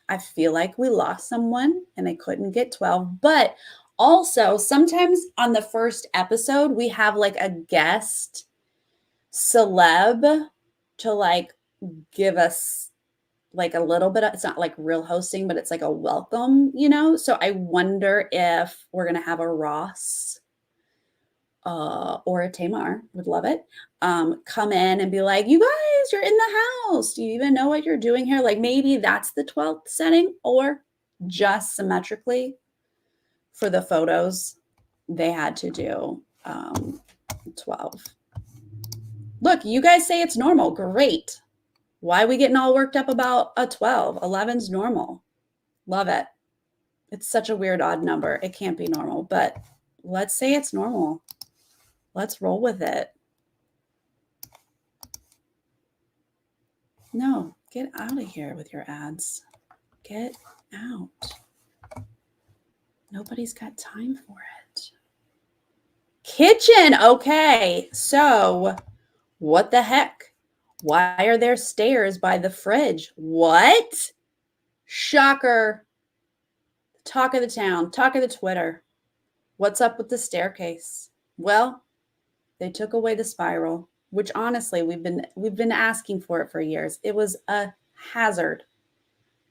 I feel like we lost someone and they couldn't get 12. But also, sometimes on the first episode, we have like a guest celeb to like give us like a little bit of, it's not like real hosting, but it's like a welcome, you know? So I wonder if we're going to have a Ross or a Tamar, would love it, come in and be like, you guys, you're in the house. Do you even know what you're doing here? Like maybe that's the 12th setting, or just symmetrically for the photos, they had to do 12. Look, you guys say it's normal. Great. Why are we getting all worked up about a 12? 11's normal. Love it. It's such a weird, odd number. It can't be normal, but let's say it's normal. Let's roll with it. No, get out of here with your ads. Get out. Nobody's got time for it. Kitchen. Okay. So what the heck? Why are there stairs by the fridge? What? Shocker. Talk of the town. Talk of the Twitter. What's up with the staircase? Well, they took away the spiral, which honestly, we've been asking for it for years. It was a hazard.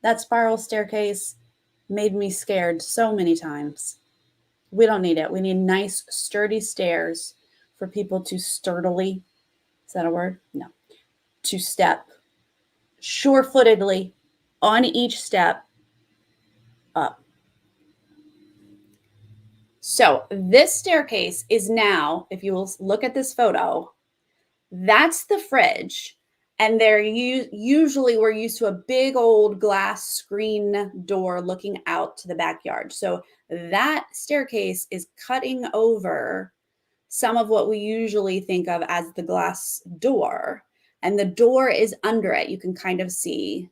That spiral staircase made me scared so many times. We don't need it. We need nice, sturdy stairs for people to sturdily, is that a word? No. To step sure-footedly on each step up. So this staircase is now, if you will look at this photo, that's the fridge. And they're usually we're used to a big old glass screen door looking out to the backyard. So that staircase is cutting over some of what we usually think of as the glass door. And the door is under it. You can kind of see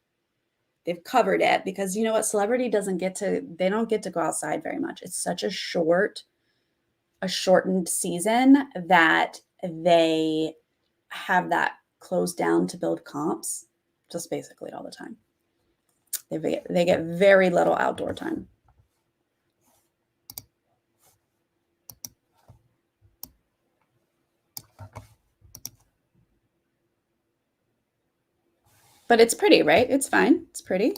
they've covered it, because you know what? Celebrity they don't get to go outside very much. It's such a shortened season that they have that closed down to build comps just basically all the time. They get very little outdoor time. But it's pretty, right? It's fine. It's pretty.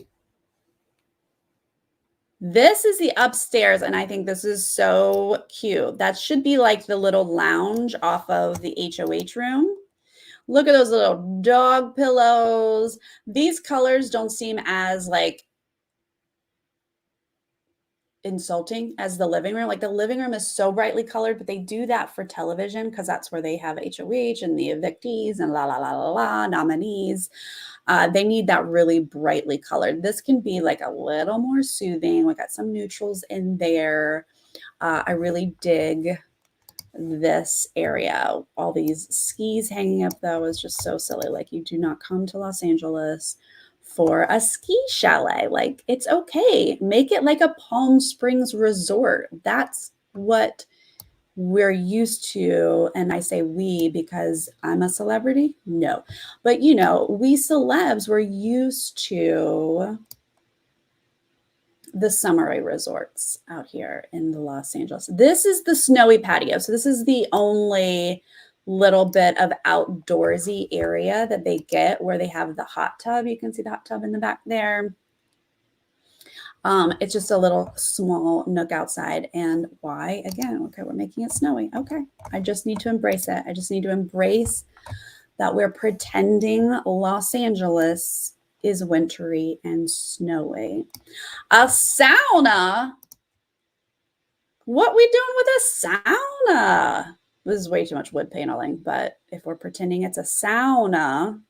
This is the upstairs, and I think this is so cute. That should be like the little lounge off of the HOH room. Look at those little dog pillows. These colors don't seem as like insulting as the living room. Like the living room is so brightly colored, but they do that for television because that's where they have HOH and the evictees and la la la la la nominees. They need that really brightly colored. This can be like a little more soothing. We got some neutrals in there. I really dig this area. All these skis hanging up though is just so silly. Like you do not come to Los Angeles for a ski chalet. Like it's okay. Make it like a Palm Springs resort. That's what we're used to. And I say we because I'm a celebrity. No, but you know, we celebs were used to the summery resorts out here in the Los Angeles. This is the snowy patio. So this is the only little bit of outdoorsy area that they get where they have the hot tub. You can see the hot tub in the back there. It's just a little small nook outside. And why? Again, okay, we're making it snowy. Okay, I just need to embrace it. I just need to embrace that we're pretending Los Angeles is wintry and snowy. A sauna? What we doing with a sauna? This is way too much wood paneling, but if we're pretending it's a sauna,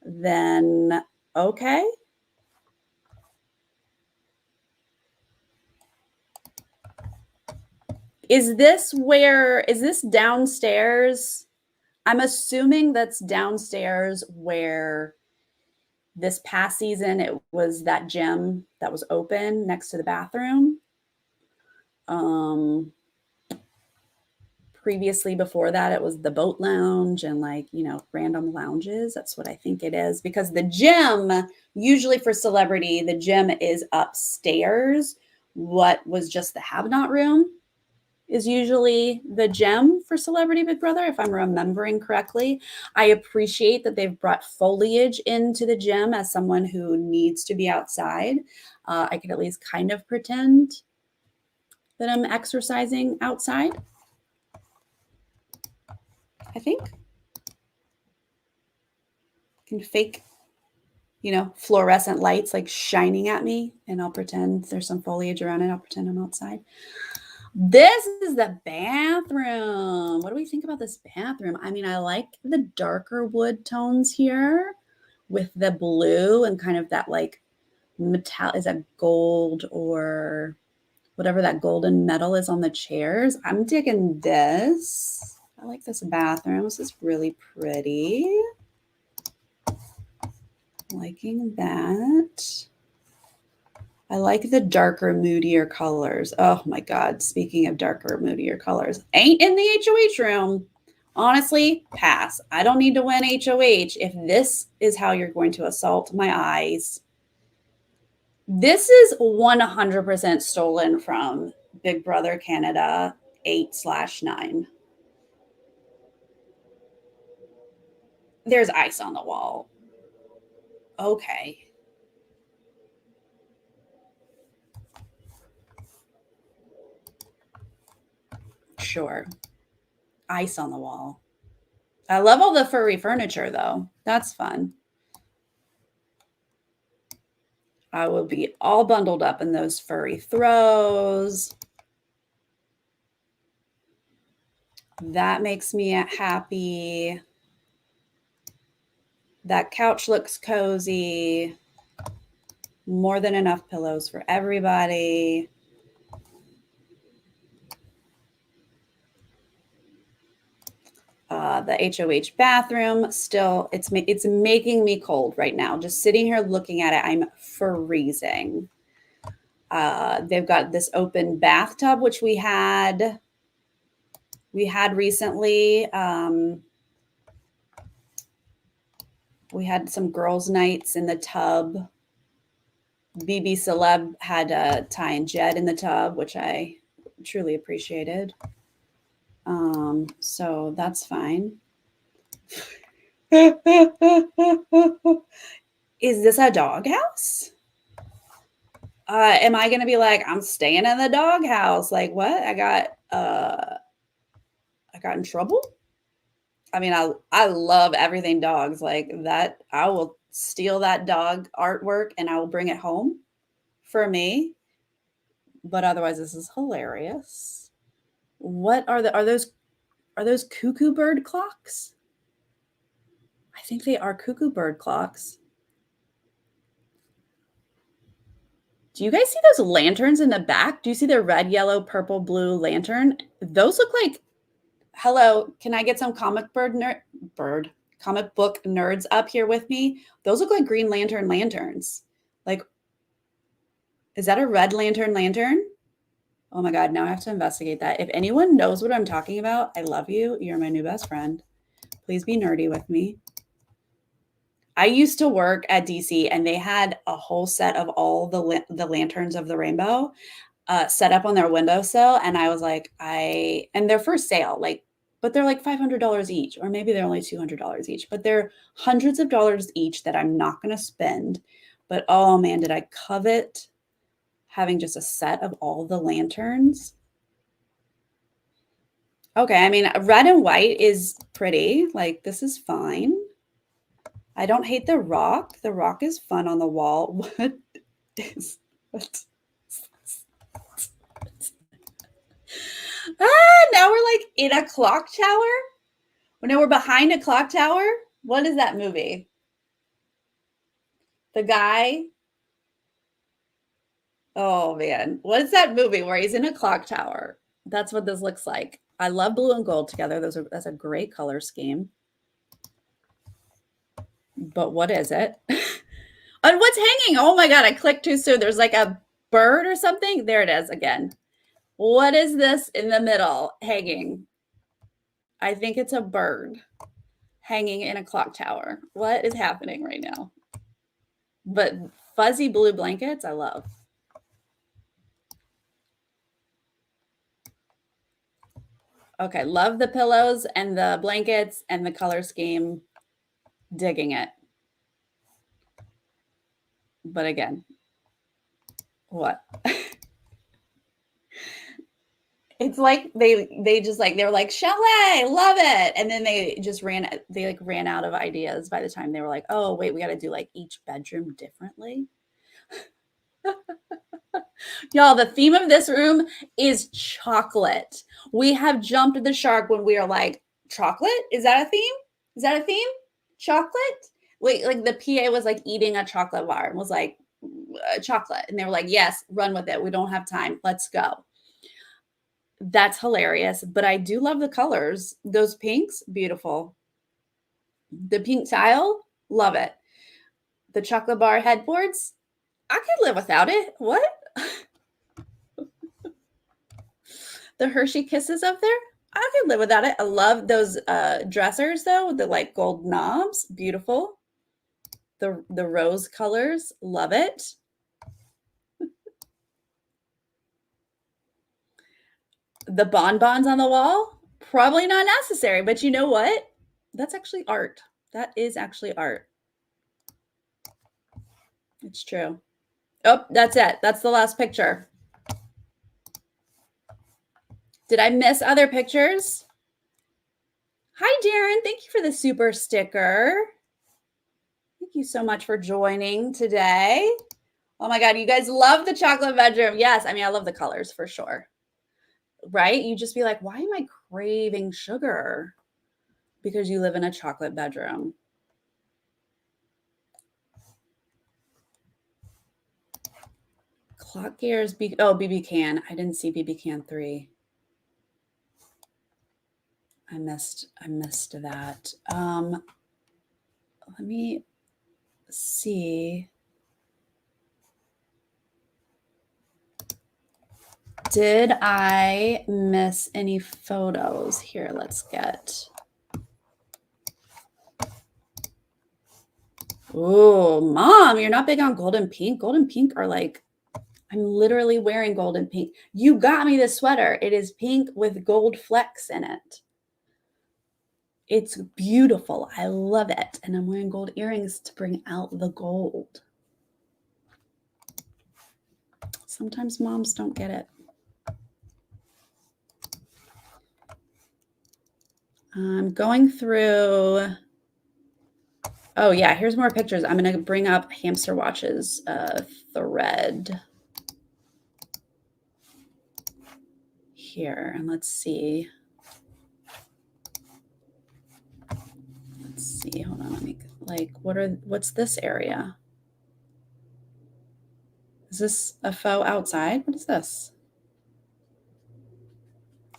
then okay. Is this downstairs? I'm assuming that's downstairs where this past season it was that gym that was open next to the bathroom. Previously before that it was the boat lounge and like, you know, random lounges. That's what I think it is, because the gym, usually for celebrity, the gym is upstairs. What was just the have not room is usually the gym for Celebrity Big Brother, if I'm remembering correctly. I appreciate that they've brought foliage into the gym. As someone who needs to be outside, I could at least kind of pretend that I'm exercising outside, I think. I can fake, you know, fluorescent lights like shining at me, and I'll pretend there's some foliage around it. I'll pretend I'm outside. This is the bathroom. What do we think about this bathroom? I mean, I like the darker wood tones here with the blue and kind of that like metal, is that gold or whatever that golden metal is on the chairs. I'm digging this. I like this bathroom. This is really pretty. Liking that. I like the darker, moodier colors. Oh my God. Speaking of darker, moodier colors, ain't in the HOH room. Honestly, pass. I don't need to win HOH if this is how you're going to assault my eyes. This is 100% stolen from Big Brother Canada 8/9. There's ice on the wall. Okay. Sure. Ice on the wall. I love all the furry furniture, though. That's fun. I will be all bundled up in those furry throws. That makes me happy. That couch looks cozy. More than enough pillows for everybody. The HOH bathroom, still, it's making me cold right now. Just sitting here looking at it, I'm freezing. They've got this open bathtub, which we had recently. We had some girls' nights in the tub. BB Celeb had Ty and Jed in the tub, which I truly appreciated. So that's fine. Is this a doghouse? Am I going to be like, I'm staying in the doghouse? Like what? I got in trouble. I mean, I love everything dogs like that. I will steal that dog artwork and I will bring it home for me. But otherwise, this is hilarious. What are those cuckoo bird clocks? I think they are cuckoo bird clocks. Do you guys see those lanterns in the back? Do you see the red, yellow, purple, blue lantern? Those look like, hello, can I get some comic book nerds up here with me? Those look like Green Lantern lanterns. Like, is that a red lantern? Oh my God, now I have to investigate that. If anyone knows what I'm talking about, I love you. You're my new best friend. Please be nerdy with me. I used to work at DC and they had a whole set of all the lanterns of the rainbow set up on their windowsill. And I was like, and they're for sale, but they're like $500 each, or maybe they're only $200 each, but they're hundreds of dollars each that I'm not going to spend. But oh man, did I covet having just a set of all the lanterns. Okay, I mean, red and white is pretty. Like, this is fine. I don't hate the rock. The rock is fun on the wall. What? Now we're like in a clock tower? Now we're behind a clock tower? What is that movie? The guy? Oh man, what is that movie where he's in a clock tower? That's what this looks like. I love blue and gold together. That's a great color scheme. But what is it? And what's hanging? Oh my God, I clicked too soon. There's like a bird or something. There it is again. What is this in the middle hanging? I think it's a bird hanging in a clock tower. What is happening right now? But fuzzy blue blankets, I love. Okay, love the pillows and the blankets and the color scheme. Digging it. But again, what? It's like they just like, they were like, chalet, love it. And then they just ran out of ideas by the time they were like, oh, wait, we got to do like each bedroom differently. Y'all, the theme of this room is chocolate. We have jumped the shark when we are like, chocolate? Is that a theme? Is that a theme? Chocolate? Wait, like the PA was like eating a chocolate bar and was like, chocolate. And they were like, yes, run with it. We don't have time. Let's go. That's hilarious. But I do love the colors. Those pinks, beautiful. The pink tile, love it. The chocolate bar headboards, I could live without it. What? The Hershey Kisses up there, I could live without it. I love those dressers though, with the like gold knobs, beautiful. The rose colors, love it. The bonbons on the wall, probably not necessary, but you know what? That's actually art. That is actually art. It's true. Oh, that's it. That's the last picture. Did I miss other pictures? Hi, Darren. Thank you for the super sticker. Thank you so much for joining today. Oh my God, you guys love the chocolate bedroom. Yes, I mean, I love the colors for sure. Right? You just be like, why am I craving sugar? Because you live in a chocolate bedroom. Clock gears, BB Can. I didn't see BB Can 3. I missed that. Let me see. Did I miss any photos? Here, let's get. Oh, Mom, you're not big on gold and pink. Gold and pink are like, I'm literally wearing gold and pink. You got me this sweater. It is pink with gold flecks in it. It's beautiful. I love it. And I'm wearing gold earrings to bring out the gold. Sometimes moms don't get it. I'm going through. Oh yeah, here's more pictures. I'm going to bring up Hamster Watch's thread here, and let's see. Let's see. Hold on. Let me what's this area? Is this a faux outside? What is this?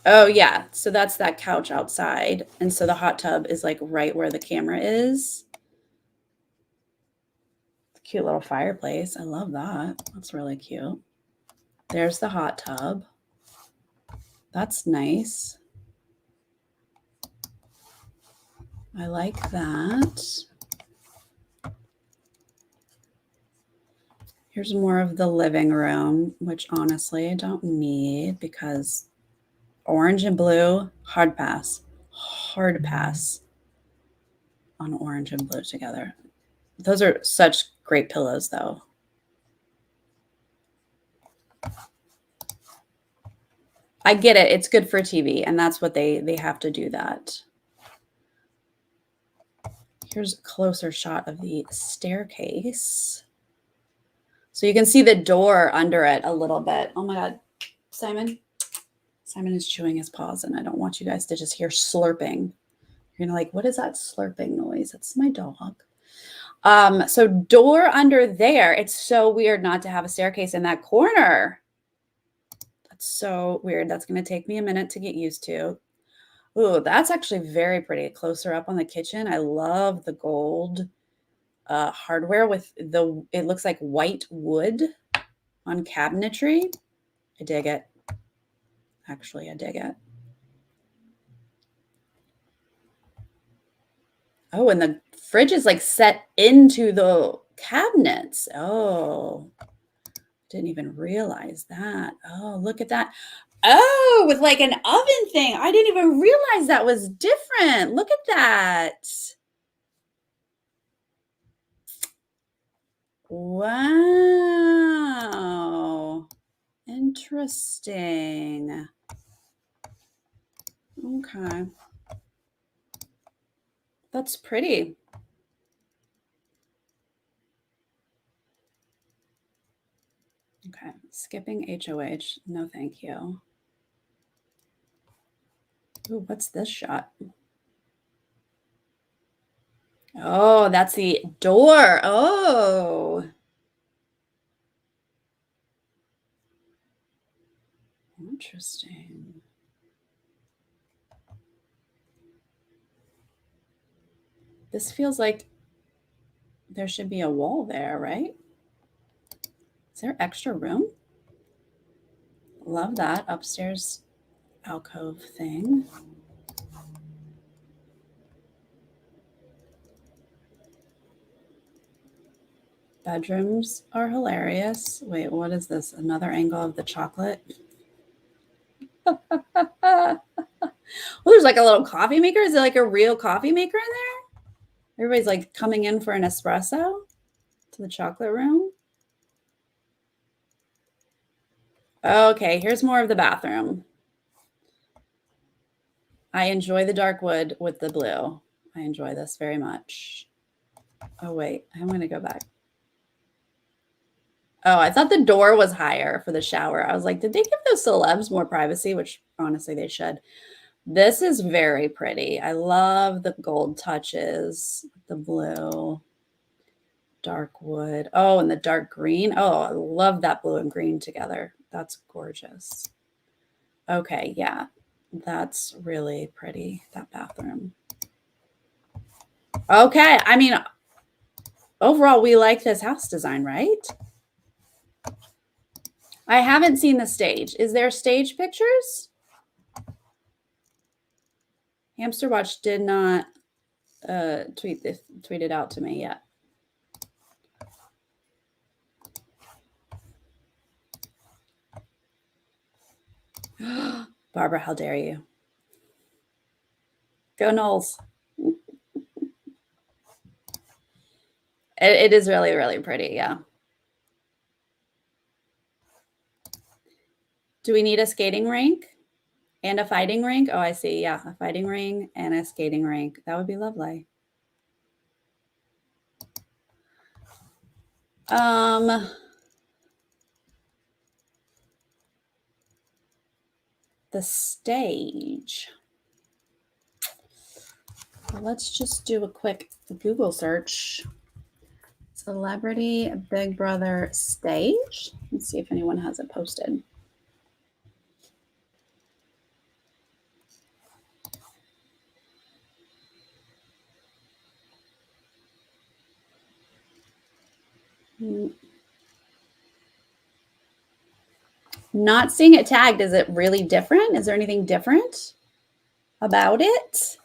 Oh yeah, so that's that couch outside, and so the hot tub is like right where the camera is. Cute little fireplace. I love that. That's really cute. There's the hot tub. That's nice. I like that. Here's more of the living room, which honestly I don't need because orange and blue, hard pass. Hard pass on orange and blue together. Those are such great pillows though. I get it. It's good for TV, and that's what they have to do that. Here's a closer shot of the staircase. So you can see the door under it a little bit. Oh my God, Simon. Simon is chewing his paws, and I don't want you guys to just hear slurping. You're gonna like, what is that slurping noise? That's my dog. So door under there. It's so weird not to have a staircase in that corner. That's so weird. That's gonna take me a minute to get used to. Ooh, that's actually very pretty. Closer up on the kitchen. I love the gold hardware with it looks like white wood on cabinetry. I dig it. Actually, I dig it. Oh, and the fridge is like set into the cabinets. Oh, didn't even realize that. Oh, look at that. Oh, with like an oven thing. I didn't even realize that was different. Look at that. Wow. Interesting. Okay. That's pretty. Okay. Skipping HOH. No, thank you. Ooh, what's this shot? Oh, that's the door. Oh. Interesting. This feels like there should be a wall there, right? Is there extra room? Love that upstairs alcove thing. Bedrooms are hilarious. Wait, what is this? Another angle of the chocolate? Well, there's like a little coffee maker. Is it like a real coffee maker in there? Everybody's like coming in for an espresso to the chocolate room. Okay, here's more of the bathroom. I enjoy the dark wood with the blue. I enjoy this very much. Oh, wait, I'm going to go back. Oh, I thought the door was higher for the shower. I was like, did they give those celebs more privacy? Which honestly, they should. This is very pretty. I love the gold touches, the blue, dark wood. Oh, and the dark green. Oh, I love that blue and green together. That's gorgeous. Okay, yeah, that's really pretty, that bathroom. Okay, I mean, overall, we like this house design, right? I haven't seen the stage. Is there stage pictures? Hamster Watch did not tweet it out to me yet. Barbara, how dare you? Go Knowles. It is really, really pretty, yeah. Do we need a skating rink? And a fighting rink. Oh, I see. Yeah, a fighting ring and a skating rink. That would be lovely. The stage. Let's just do a quick Google search. Celebrity Big Brother stage. Let's see if anyone has it posted. Not seeing it tagged. Is it really different? Is there anything different about it?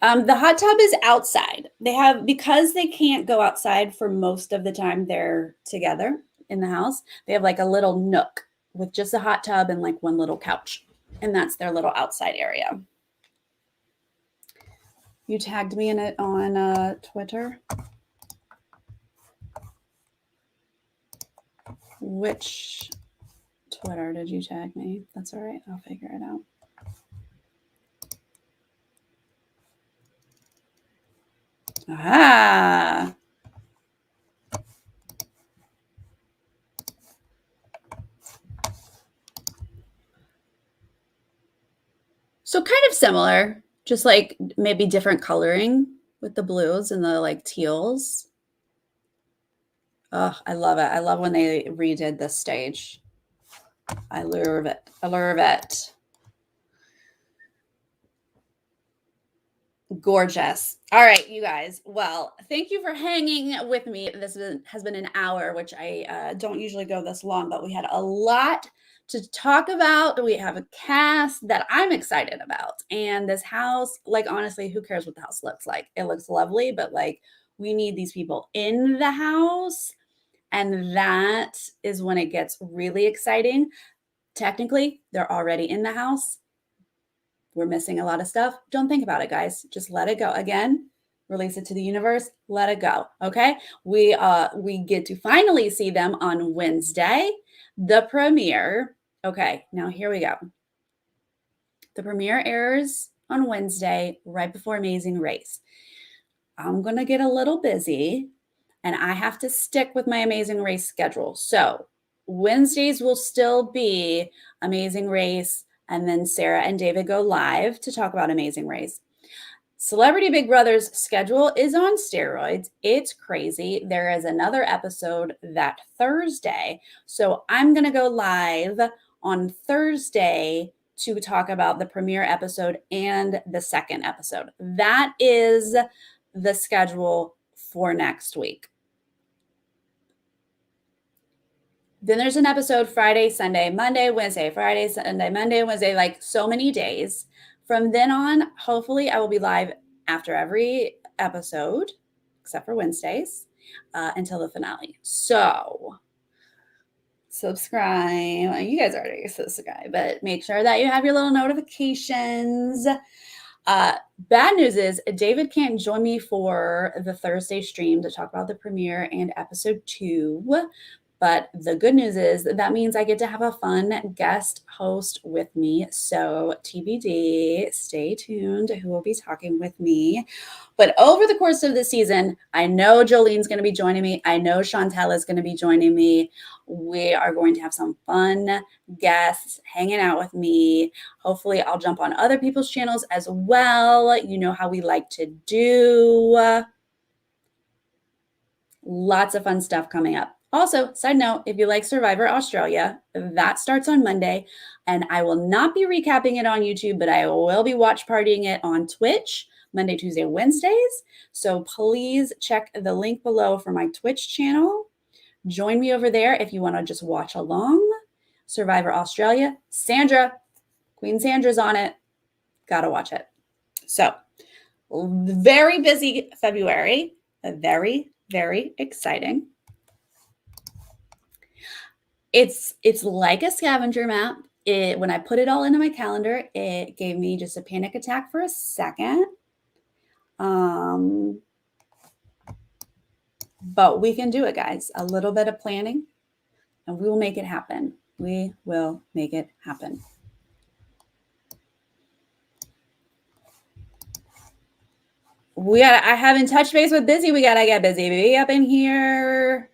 The hot tub is outside. They have, because they can't go outside for most of the time they're together in the house, they have like a little nook with just a hot tub and like one little couch. And that's their little outside area. You tagged me in it on Twitter. Which Twitter did you tag me? That's all right. I'll figure it out. Ah. So kind of similar, just like maybe different coloring with the blues and the like teals. Oh, I love it. I love when they redid this stage. I love it. I love it. Gorgeous. All right, you guys. Well, thank you for hanging with me. This has been an hour, which I don't usually go this long, but we had a lot to talk about. We have a cast that I'm excited about. And this house, like, honestly, who cares what the house looks like? It looks lovely, but like, we need these people in the house. And that is when it gets really exciting. Technically, they're already in the house. We're missing a lot of stuff. Don't think about it, guys. Just let it go. Again, release it to the universe. Let it go. Okay. We get to finally see them on Wednesday, the premiere. Okay, now here we go. The premiere airs on Wednesday, right before Amazing Race. I'm gonna get a little busy and I have to stick with my Amazing Race schedule. So Wednesdays will still be Amazing Race, and then Sarah and David go live to talk about Amazing Race. Celebrity Big Brother's schedule is on steroids. It's crazy. There is another episode that Thursday. So I'm going to go live on Thursday to talk about the premiere episode and the second episode. That is the schedule for next week. Then there's an episode Friday, Sunday, Monday, Wednesday, Friday, Sunday, Monday, Wednesday, like so many days. From then on, hopefully I will be live after every episode, except for Wednesdays, until the finale. So subscribe. You guys already subscribe, but make sure that you have your little notifications. Bad news is David can't join me for the Thursday stream to talk about the premiere and episode 2. But the good news is that means I get to have a fun guest host with me. So TBD, stay tuned, who will be talking with me. But over the course of the season, I know Jolene's going to be joining me. I know Chantel is going to be joining me. We are going to have some fun guests hanging out with me. Hopefully I'll jump on other people's channels as well. You know how we like to do. Lots of fun stuff coming up. Also, side note, if you like Survivor Australia, that starts on Monday, and I will not be recapping it on YouTube, but I will be watch partying it on Twitch Monday, Tuesday, Wednesdays. So please check the link below for my Twitch channel. Join me over there if you want to just watch along. Survivor Australia. Sandra, Queen Sandra's on it. Gotta watch it. So, very busy February. Very, very exciting. It's like a scavenger map. When I put it all into my calendar, it gave me just a panic attack for a second. But we can do it, guys. A little bit of planning, and we will make it happen. We will make it happen. I haven't touched base with Busy. We gotta get Busy Bee up in here.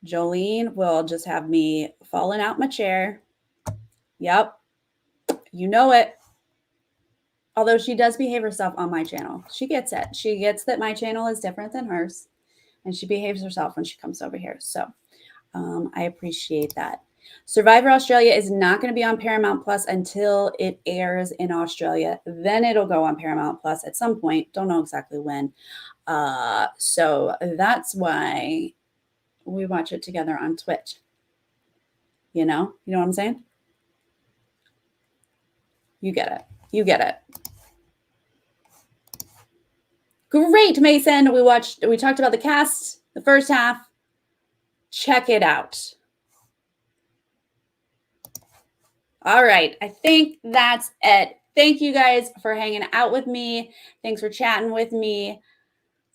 Jolene will just have me falling out my chair. Yep. You know it. Although she does behave herself on my channel. She gets it. She gets that my channel is different than hers. And she behaves herself when she comes over here. So I appreciate that. Survivor Australia is not going to be on Paramount Plus until it airs in Australia. Then it'll go on Paramount Plus at some point. Don't know exactly when. So that's why we watch it together on Twitch. You know what I'm saying? You get it. You get it. Great, Mason. We talked about the cast, the first half. Check it out. All right. I think that's it. Thank you guys for hanging out with me. Thanks for chatting with me.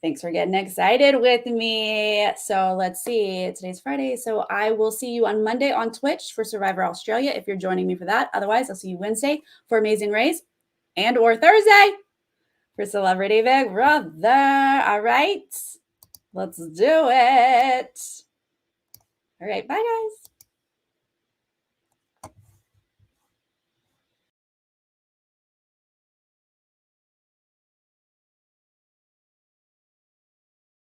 Thanks for getting excited with me. So let's see. Today's Friday. So I will see you on Monday on Twitch for Survivor Australia if you're joining me for that. Otherwise, I'll see you Wednesday for Amazing Race and or Thursday for Celebrity Big Brother. All right. Let's do it. All right. Bye, guys.